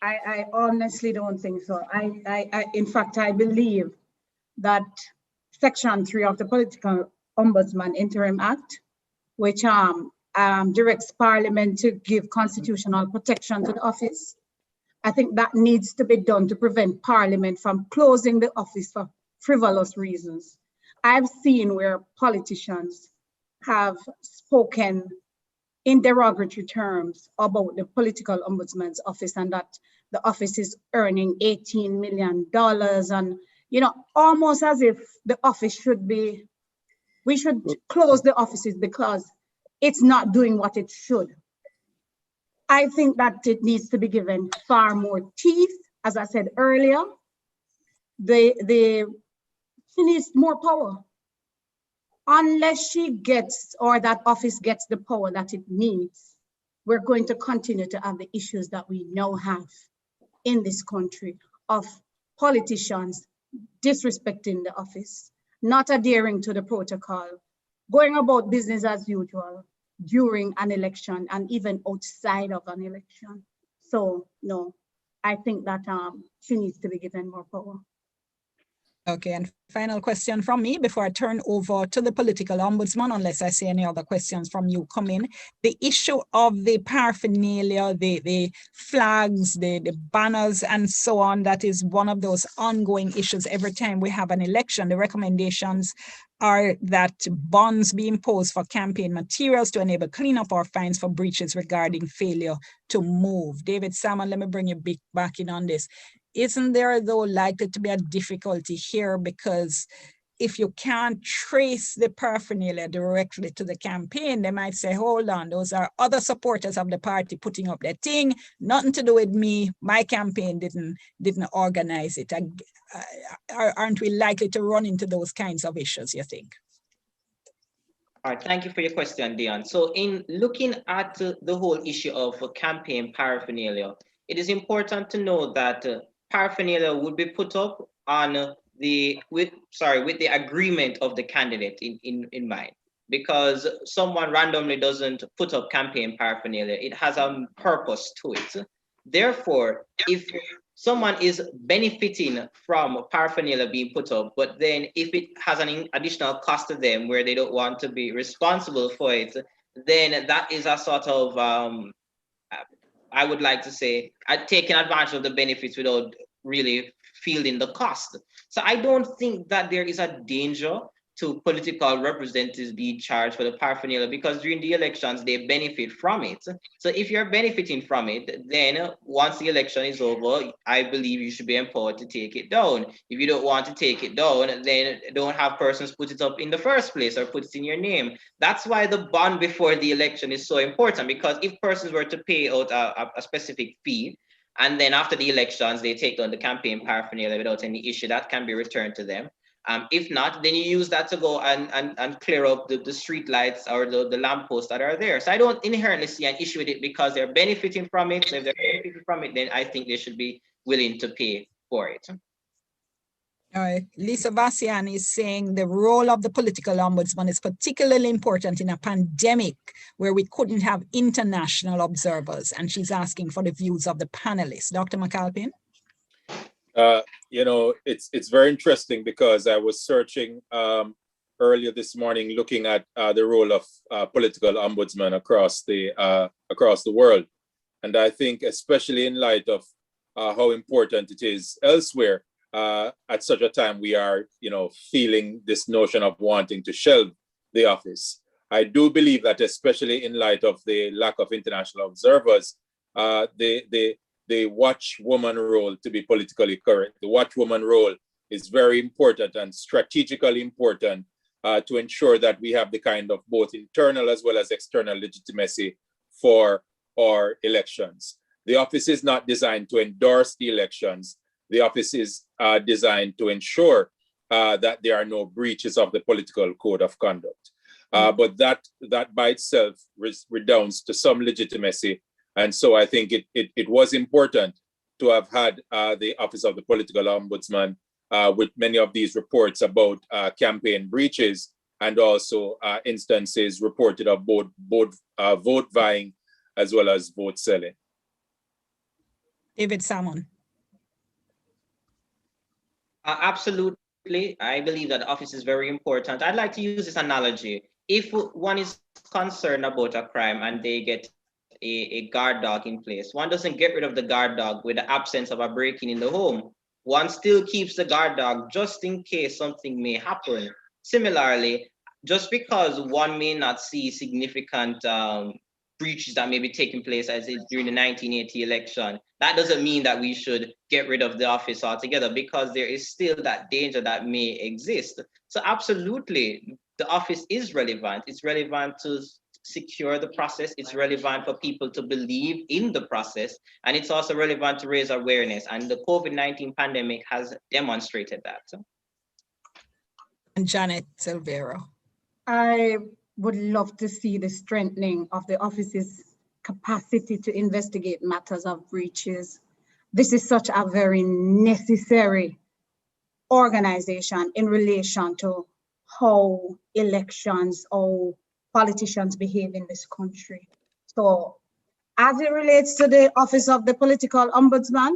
I honestly don't think so. In fact, I believe that Section 3 of the Political Ombudsman Interim Act, which directs Parliament to give constitutional protection to the office, I think that needs to be done to prevent Parliament from closing the office for frivolous reasons. I've seen where politicians have spoken in derogatory terms about the political ombudsman's office and that the office is earning $18 million and, you know, almost as if the office should be, we should close the offices because it's not doing what it should. I think that it needs to be given far more teeth. As I said earlier, she needs more power. Unless she gets, or that office gets the power that it needs, we're going to continue to have the issues that we now have in this country of politicians disrespecting the office, not adhering to the protocol, going about business as usual during an election and even outside of an election. So no, I think that she needs to be given more power. Okay, and final question from me before I turn over to the political ombudsman, unless I see any other questions from you come in. The issue of the paraphernalia, the flags, the banners, and so on, that is one of those ongoing issues every time we have an election. The recommendations are that bonds be imposed for campaign materials to enable cleanup or fines for breaches regarding failure to move. David Salmon, let me bring you back in on this. Isn't there, though, likely to be a difficulty here because if you can't trace the paraphernalia directly to the campaign, they might say, hold on, those are other supporters of the party putting up their thing, nothing to do with me, my campaign didn't organize it. Aren't we likely to run into those kinds of issues, you think? All right, thank you for your question, Dion. So in looking at the whole issue of campaign paraphernalia, it is important to know that paraphernalia would be put up on with the agreement of the candidate in mind. Because someone randomly doesn't put up campaign paraphernalia, it has a purpose to it. Therefore, if someone is benefiting from paraphernalia being put up, but then if it has an additional cost to them where they don't want to be responsible for it, then that is a sort of, I would like to say, taking advantage of the benefits without really feeling the cost. So I don't think that there is a danger to political representatives being charged for the paraphernalia because during the elections, they benefit from it. So if you're benefiting from it, then once the election is over, I believe you should be empowered to take it down. If you don't want to take it down, then don't have persons put it up in the first place or put it in your name. That's why the bond before the election is so important, because if persons were to pay out a specific fee, and then after the elections, they take down the campaign paraphernalia without any issue, that can be returned to them. If not, then you use that to go and clear up the street lights or the lampposts that are there. So I don't inherently see an issue with it because they're benefiting from it. So if they're benefiting from it, then I think they should be willing to pay for it. All right. Lisa Vassian is saying the role of the political ombudsman is particularly important in a pandemic where we couldn't have international observers. And she's asking for the views of the panelists. Dr. McAlpin? You know, it's very interesting because I was searching earlier this morning, looking at the role of political ombudsman across the world, and I think especially in light of how important it is elsewhere, at such a time we are, you know, feeling this notion of wanting to shelve the office. I do believe that especially in light of the lack of international observers, the watchwoman role, to be politically correct, the watchwoman role is very important and strategically important to ensure that we have the kind of both internal as well as external legitimacy for our elections. The office is not designed to endorse the elections. The office is designed to ensure that there are no breaches of the political code of conduct. But that by itself redounds to some legitimacy. And so I think it was important to have had the Office of the Political Ombudsman with many of these reports about campaign breaches and also instances reported of both vote buying as well as vote selling. David Salmon. Absolutely. I believe that the office is very important. I'd like to use this analogy. If one is concerned about a crime and they get a guard dog in place, one doesn't get rid of the guard dog with the absence of a break-in in the home. One still keeps the guard dog just in case something may happen. Similarly, just because one may not see significant breaches that may be taking place as is during the 1980 election, that doesn't mean that we should get rid of the office altogether, because there is still that danger that may exist. So absolutely, the office is relevant. It's relevant to secure the process. It's relevant for people to believe in the process. And it's also relevant to raise awareness. And the COVID-19 pandemic has demonstrated that. And Janet Silvera. I would love to see the strengthening of the office's capacity to investigate matters of breaches. This is such a very necessary organization in relation to how elections, how politicians behave in this country. So as it relates to the Office of the Political Ombudsman,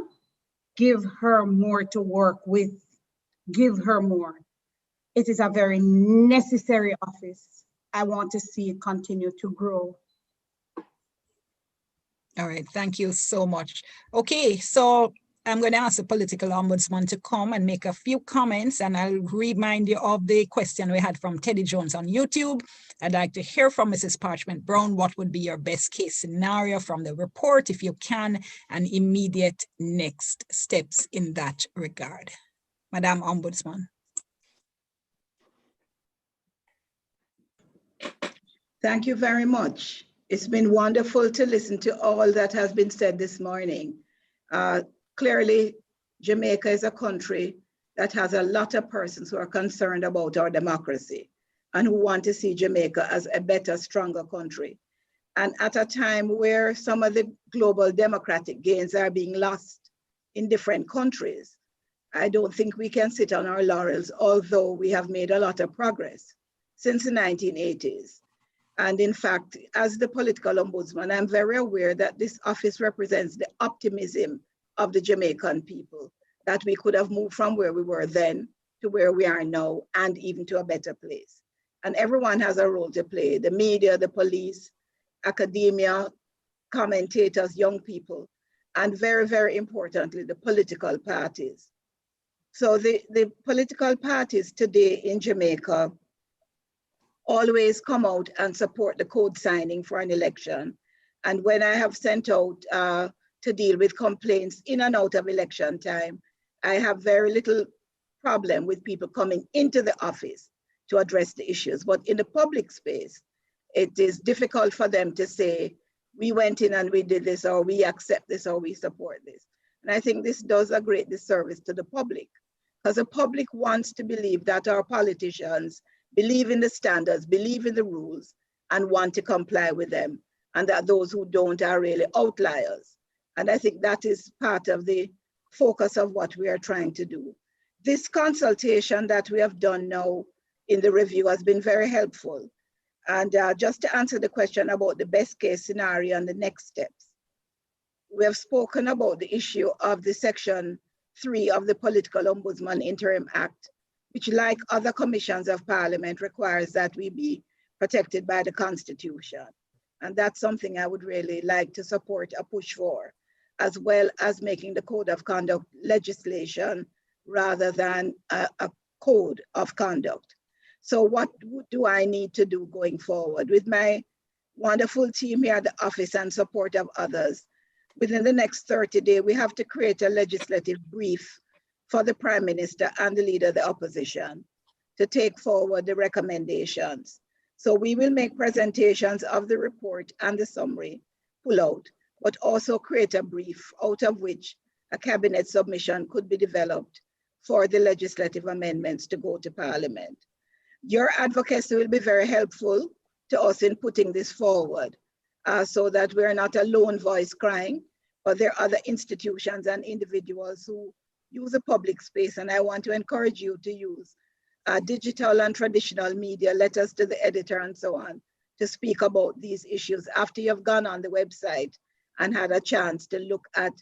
give her more to work with, give her more. It is a very necessary office. I want to see it continue to grow. All right, thank you so much. Okay, so I'm going to ask the political ombudsman to come and make a few comments, and I'll remind you of the question we had from Teddy Jones on YouTube. I'd like to hear from Mrs. Parchment Brown. What would be your best case scenario from the report, if you can, and immediate next steps in that regard? Madam Ombudsman. Thank you very much. It's been wonderful to listen to all that has been said this morning. Clearly, Jamaica is a country that has a lot of persons who are concerned about our democracy and who want to see Jamaica as a better, stronger country. And at a time where some of the global democratic gains are being lost in different countries, I don't think we can sit on our laurels, although we have made a lot of progress since the 1980s. And in fact, as the political ombudsman, I'm very aware that this office represents the optimism of the Jamaican people, that we could have moved from where we were then to where we are now, and even to a better place. And everyone has a role to play: the media, the police, academia, commentators, young people, and very, very importantly, the political parties. So the political parties today in Jamaica always come out and support the code signing for an election. And when I have sent out to deal with complaints in and out of election time, I have very little problem with people coming into the office to address the issues. But in the public space, it is difficult for them to say, we went in and we did this, or we accept this, or we support this. And I think this does a great disservice to the public, because the public wants to believe that our politicians believe in the standards, believe in the rules, and want to comply with them, and that those who don't are really outliers. And I think that is part of the focus of what we are trying to do. This consultation that we have done now in the review has been very helpful. And just to answer the question about the best case scenario and the next steps, we have spoken about the issue of the Section 3 of the Political Ombudsman Interim Act, which, like other commissions of Parliament, requires that we be protected by the Constitution. And that's something I would really like to support a push for, as well as making the Code of Conduct legislation rather than a code of conduct. So what do I need to do going forward? With my wonderful team here at the office and support of others, within the next 30 days, we have to create a legislative brief for the Prime Minister and the Leader of the Opposition to take forward the recommendations. So we will make presentations of the report and the summary, pull out, but also create a brief out of which a cabinet submission could be developed for the legislative amendments to go to Parliament. Your advocacy will be very helpful to us in putting this forward so that we're not a lone voice crying, but there are other institutions and individuals who use the public space. And I want to encourage you to use digital and traditional media, letters to the editor and so on, to speak about these issues after you've gone on the website and had a chance to look at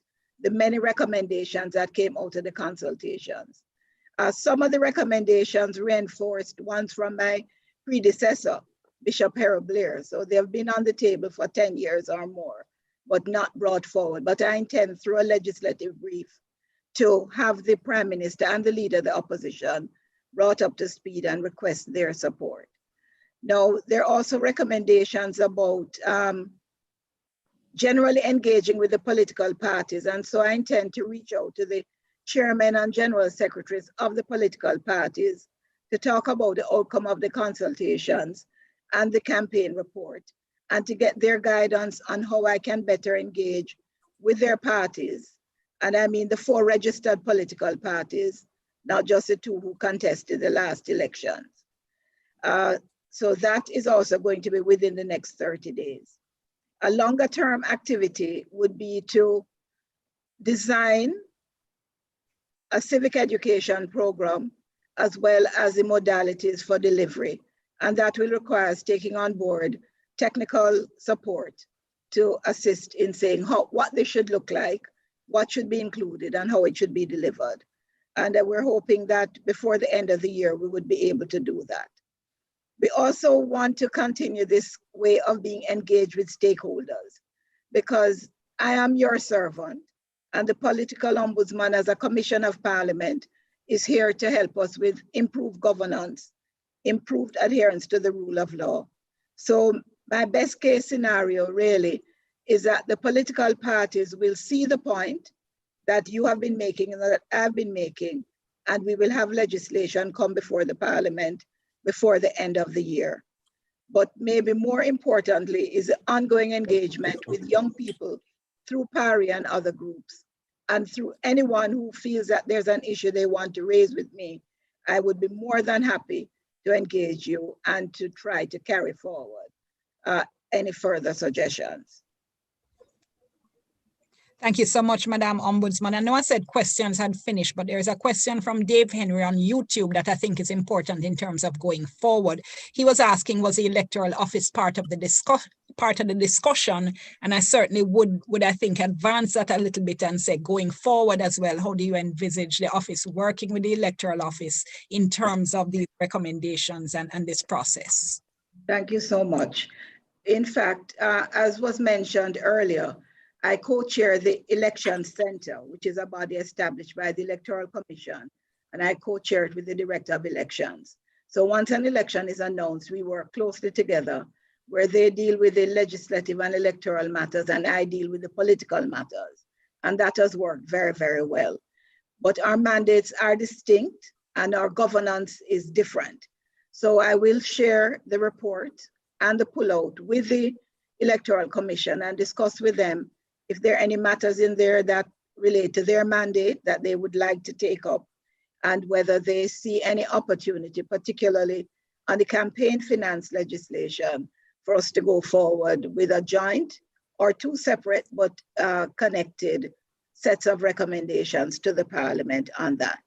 the many recommendations that came out of the consultations. Some of the recommendations reinforced ones from my predecessor, Bishop Harold Blair. So they've been on the table for 10 years or more, but not brought forward. But I intend through a legislative brief to have the Prime Minister and the Leader of the Opposition brought up to speed and request their support. Now, there are also recommendations about generally engaging with the political parties. And so I intend to reach out to the chairmen and general secretaries of the political parties to talk about the outcome of the consultations and the campaign report, and to get their guidance on how I can better engage with their parties. And I mean the 4 registered political parties, not just the 2 who contested the last elections. So that is also going to be within the next 30 days. A longer term activity would be to design a civic education program as well as the modalities for delivery. And that will require us taking on board technical support to assist in saying what they should look like, what should be included, and how it should be delivered. And we're hoping that before the end of the year, we would be able to do that. We also want to continue this way of being engaged with stakeholders, because I am your servant, and the political ombudsman as a commission of Parliament is here to help us with improved governance, improved adherence to the rule of law. So my best case scenario really is that the political parties will see the point that you have been making and that I've been making, and we will have legislation come before the Parliament before the end of the year. But maybe more importantly is the ongoing engagement with young people through PARI and other groups, and through anyone who feels that there's an issue they want to raise with me. I would be more than happy to engage you and to try to carry forward any further suggestions. Thank you so much, Madam Ombudsman. I know I said questions had finished, but there's a question from Dave Henry on YouTube that I think is important in terms of going forward. He was asking, was the electoral office part of the discussion? And I certainly would I think advance that a little bit and say going forward as well, how do you envisage the office working with the electoral office in terms of these recommendations and this process? Thank you so much. In fact, as was mentioned earlier, I co-chair the Election Center, which is a body established by the Electoral Commission, and I co-chair it with the Director of Elections. So once an election is announced, we work closely together, where they deal with the legislative and electoral matters, and I deal with the political matters. And that has worked very, very well. But our mandates are distinct and our governance is different. So I will share the report and the pullout with the Electoral Commission and discuss with them if there are any matters in there that relate to their mandate that they would like to take up, and whether they see any opportunity, particularly on the campaign finance legislation, for us to go forward with a joint or 2 separate but connected sets of recommendations to the Parliament on that.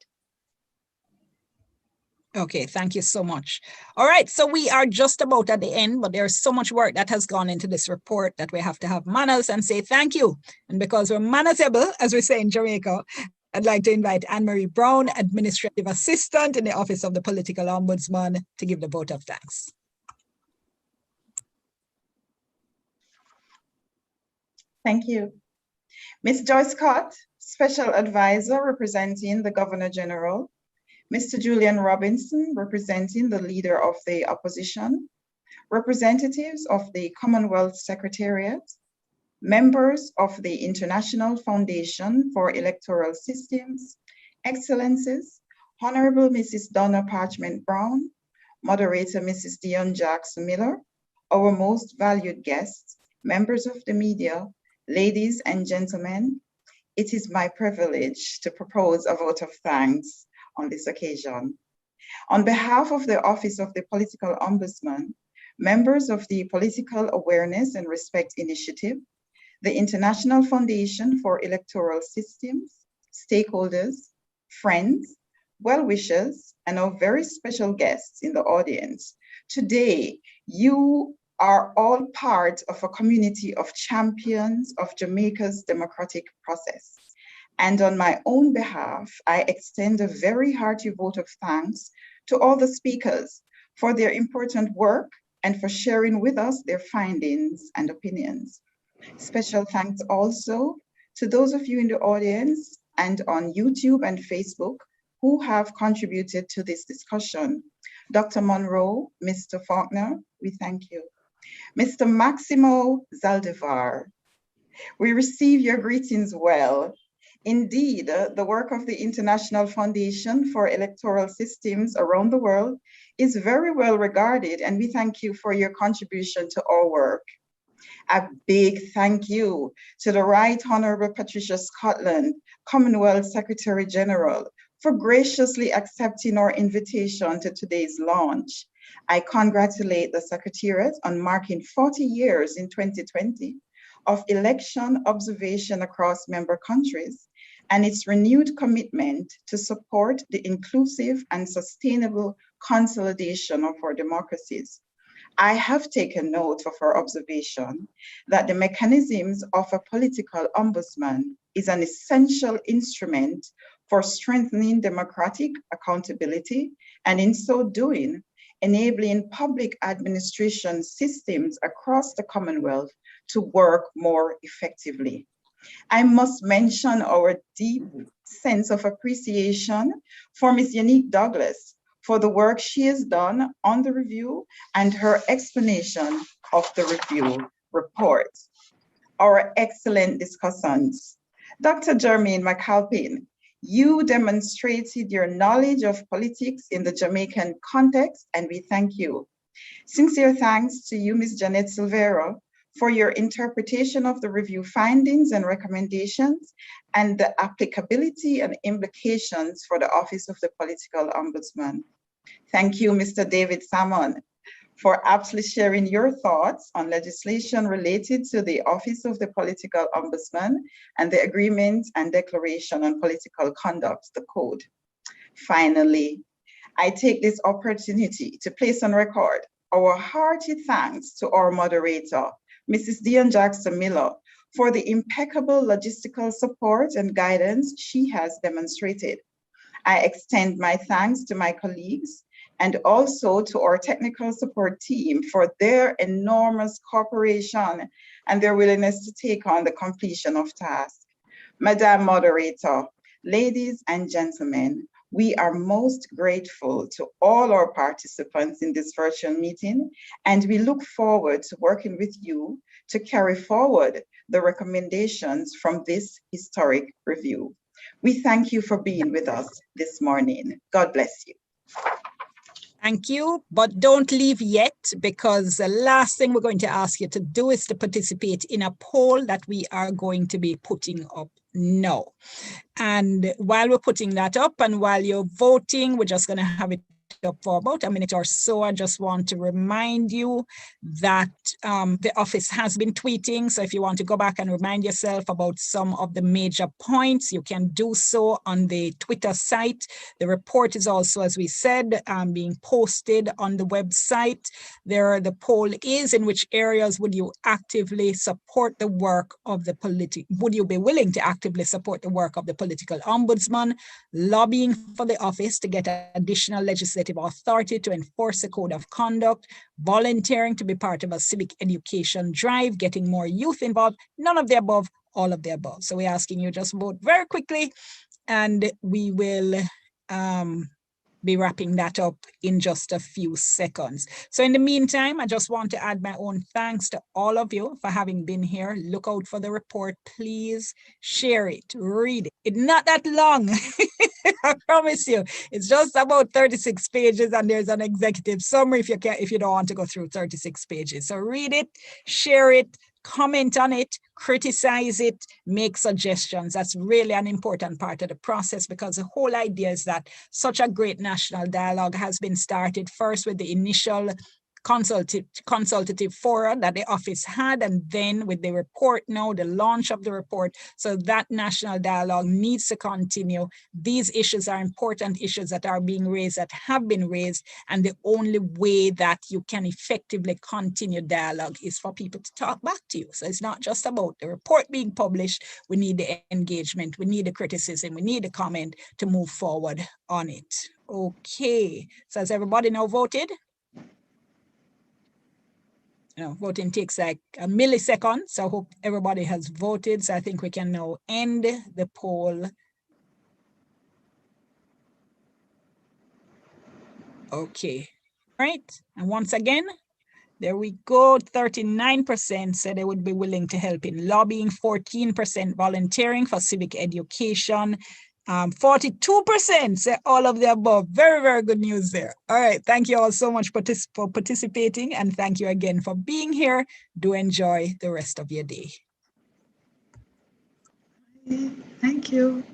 Okay, thank you so much. All right, so we are just about at the end, but there's so much work that has gone into this report that we have to have manners and say thank you. And because we're mannersable, as we say in Jamaica, I'd like to invite Anne-Marie Brown, Administrative Assistant in the Office of the Political Ombudsman, to give the vote of thanks. Thank you. Ms. Joyce Scott, Special Advisor representing the Governor General. Mr. Julian Robinson, representing the Leader of the Opposition, representatives of the Commonwealth Secretariat, members of the International Foundation for Electoral Systems, Excellencies, Honorable Mrs. Donna Parchment Brown, Moderator Mrs. Dion Jackson Miller, our most valued guests, members of the media, ladies and gentlemen, it is my privilege to propose a vote of thanks on this occasion. On behalf of the Office of the Political Ombudsman, members of the Political Awareness and Respect Initiative, the International Foundation for Electoral Systems, stakeholders, friends, well-wishers, and our very special guests in the audience, today you are all part of a community of champions of Jamaica's democratic process. And on my own behalf, I extend a very hearty vote of thanks to all the speakers for their important work and for sharing with us their findings and opinions. Special thanks also to those of you in the audience and on YouTube and Facebook who have contributed to this discussion. Dr. Monroe, Mr. Faulkner, we thank you. Mr. Maximo Zaldivar, we receive your greetings well. Indeed, the work of the International Foundation for Electoral Systems around the world is very well regarded, and we thank you for your contribution to our work. A big thank you to the Right Honorable Patricia Scotland, Commonwealth Secretary General, for graciously accepting our invitation to today's launch. I congratulate the Secretariat on marking 40 years in 2020 of election observation across member countries and its renewed commitment to support the inclusive and sustainable consolidation of our democracies. I have taken note of her observation that the mechanisms of a political ombudsman is an essential instrument for strengthening democratic accountability, and in so doing, enabling public administration systems across the Commonwealth to work more effectively. I must mention our deep sense of appreciation for Ms. Unique Douglas for the work she has done on the review and her explanation of the review report. Our excellent discussants. Dr. Jermaine McAlpin, you demonstrated your knowledge of politics in the Jamaican context, and we thank you. Sincere thanks to you, Ms. Janet Silvera, for your interpretation of the review findings and recommendations and the applicability and implications for the Office of the Political Ombudsman. Thank you, Mr. David Salmon, for aptly sharing your thoughts on legislation related to the Office of the Political Ombudsman and the Agreement and Declaration on Political Conduct, the Code. Finally, I take this opportunity to place on record our hearty thanks to our moderator, Mrs. Dion Jackson Miller, for the impeccable logistical support and guidance she has demonstrated. I extend my thanks to my colleagues and also to our technical support team for their enormous cooperation and their willingness to take on the completion of tasks. Madam Moderator, ladies and gentlemen, we are most grateful to all our participants in this virtual meeting, and we look forward to working with you to carry forward the recommendations from this historic review. We thank you for being with us this morning. God bless you. Thank you, but don't leave yet, because the last thing we're going to ask you to do is to participate in a poll that we are going to be putting up now. And while we're putting that up and while you're voting, we're just going to have it up for about a minute or so. I just want to remind you that the office has been tweeting. So if you want to go back and remind yourself about some of the major points, you can do so on the Twitter site. The report is also, as we said, being posted on the website. There, the poll is: in which areas would you actively support the work of the would you be willing to actively support the work of the political ombudsman, lobbying for the office to get additional legislative authority to enforce a code of conduct, volunteering to be part of a civic education drive, getting more youth involved, none of the above, all of the above. So we're asking you just vote very quickly, and we will be wrapping that up in just a few seconds. So in the meantime, I just want to add my own thanks to all of you for having been here. Look out for the report, please share it, read it. It's not that long. I promise you, it's just about 36 pages, and there's an executive summary if you don't want to go through 36 pages. So read it, share it, comment on it, criticize it, make suggestions. That's really an important part of the process, because the whole idea is that such a great national dialogue has been started first with the initial consultative forum that the office had, and then with the report now, the launch of the report. So that national dialogue needs to continue. These issues are important issues that are being raised, that have been raised, and the only way that you can effectively continue dialogue is for people to talk back to you. So it's not just about the report being published. We need the engagement, we need the criticism, we need the comment to move forward on it. Okay, so has everybody now voted? Voting takes like a millisecond, so I hope everybody has voted. So I think we can now end the poll. Okay, all right, and once again, there we go. 39% said they would be willing to help in lobbying, 14% volunteering for civic education, 42% say all of the above. Very, very good news there. All right. Thank you all so much for participating, and thank you again for being here. Do enjoy the rest of your day. Thank you.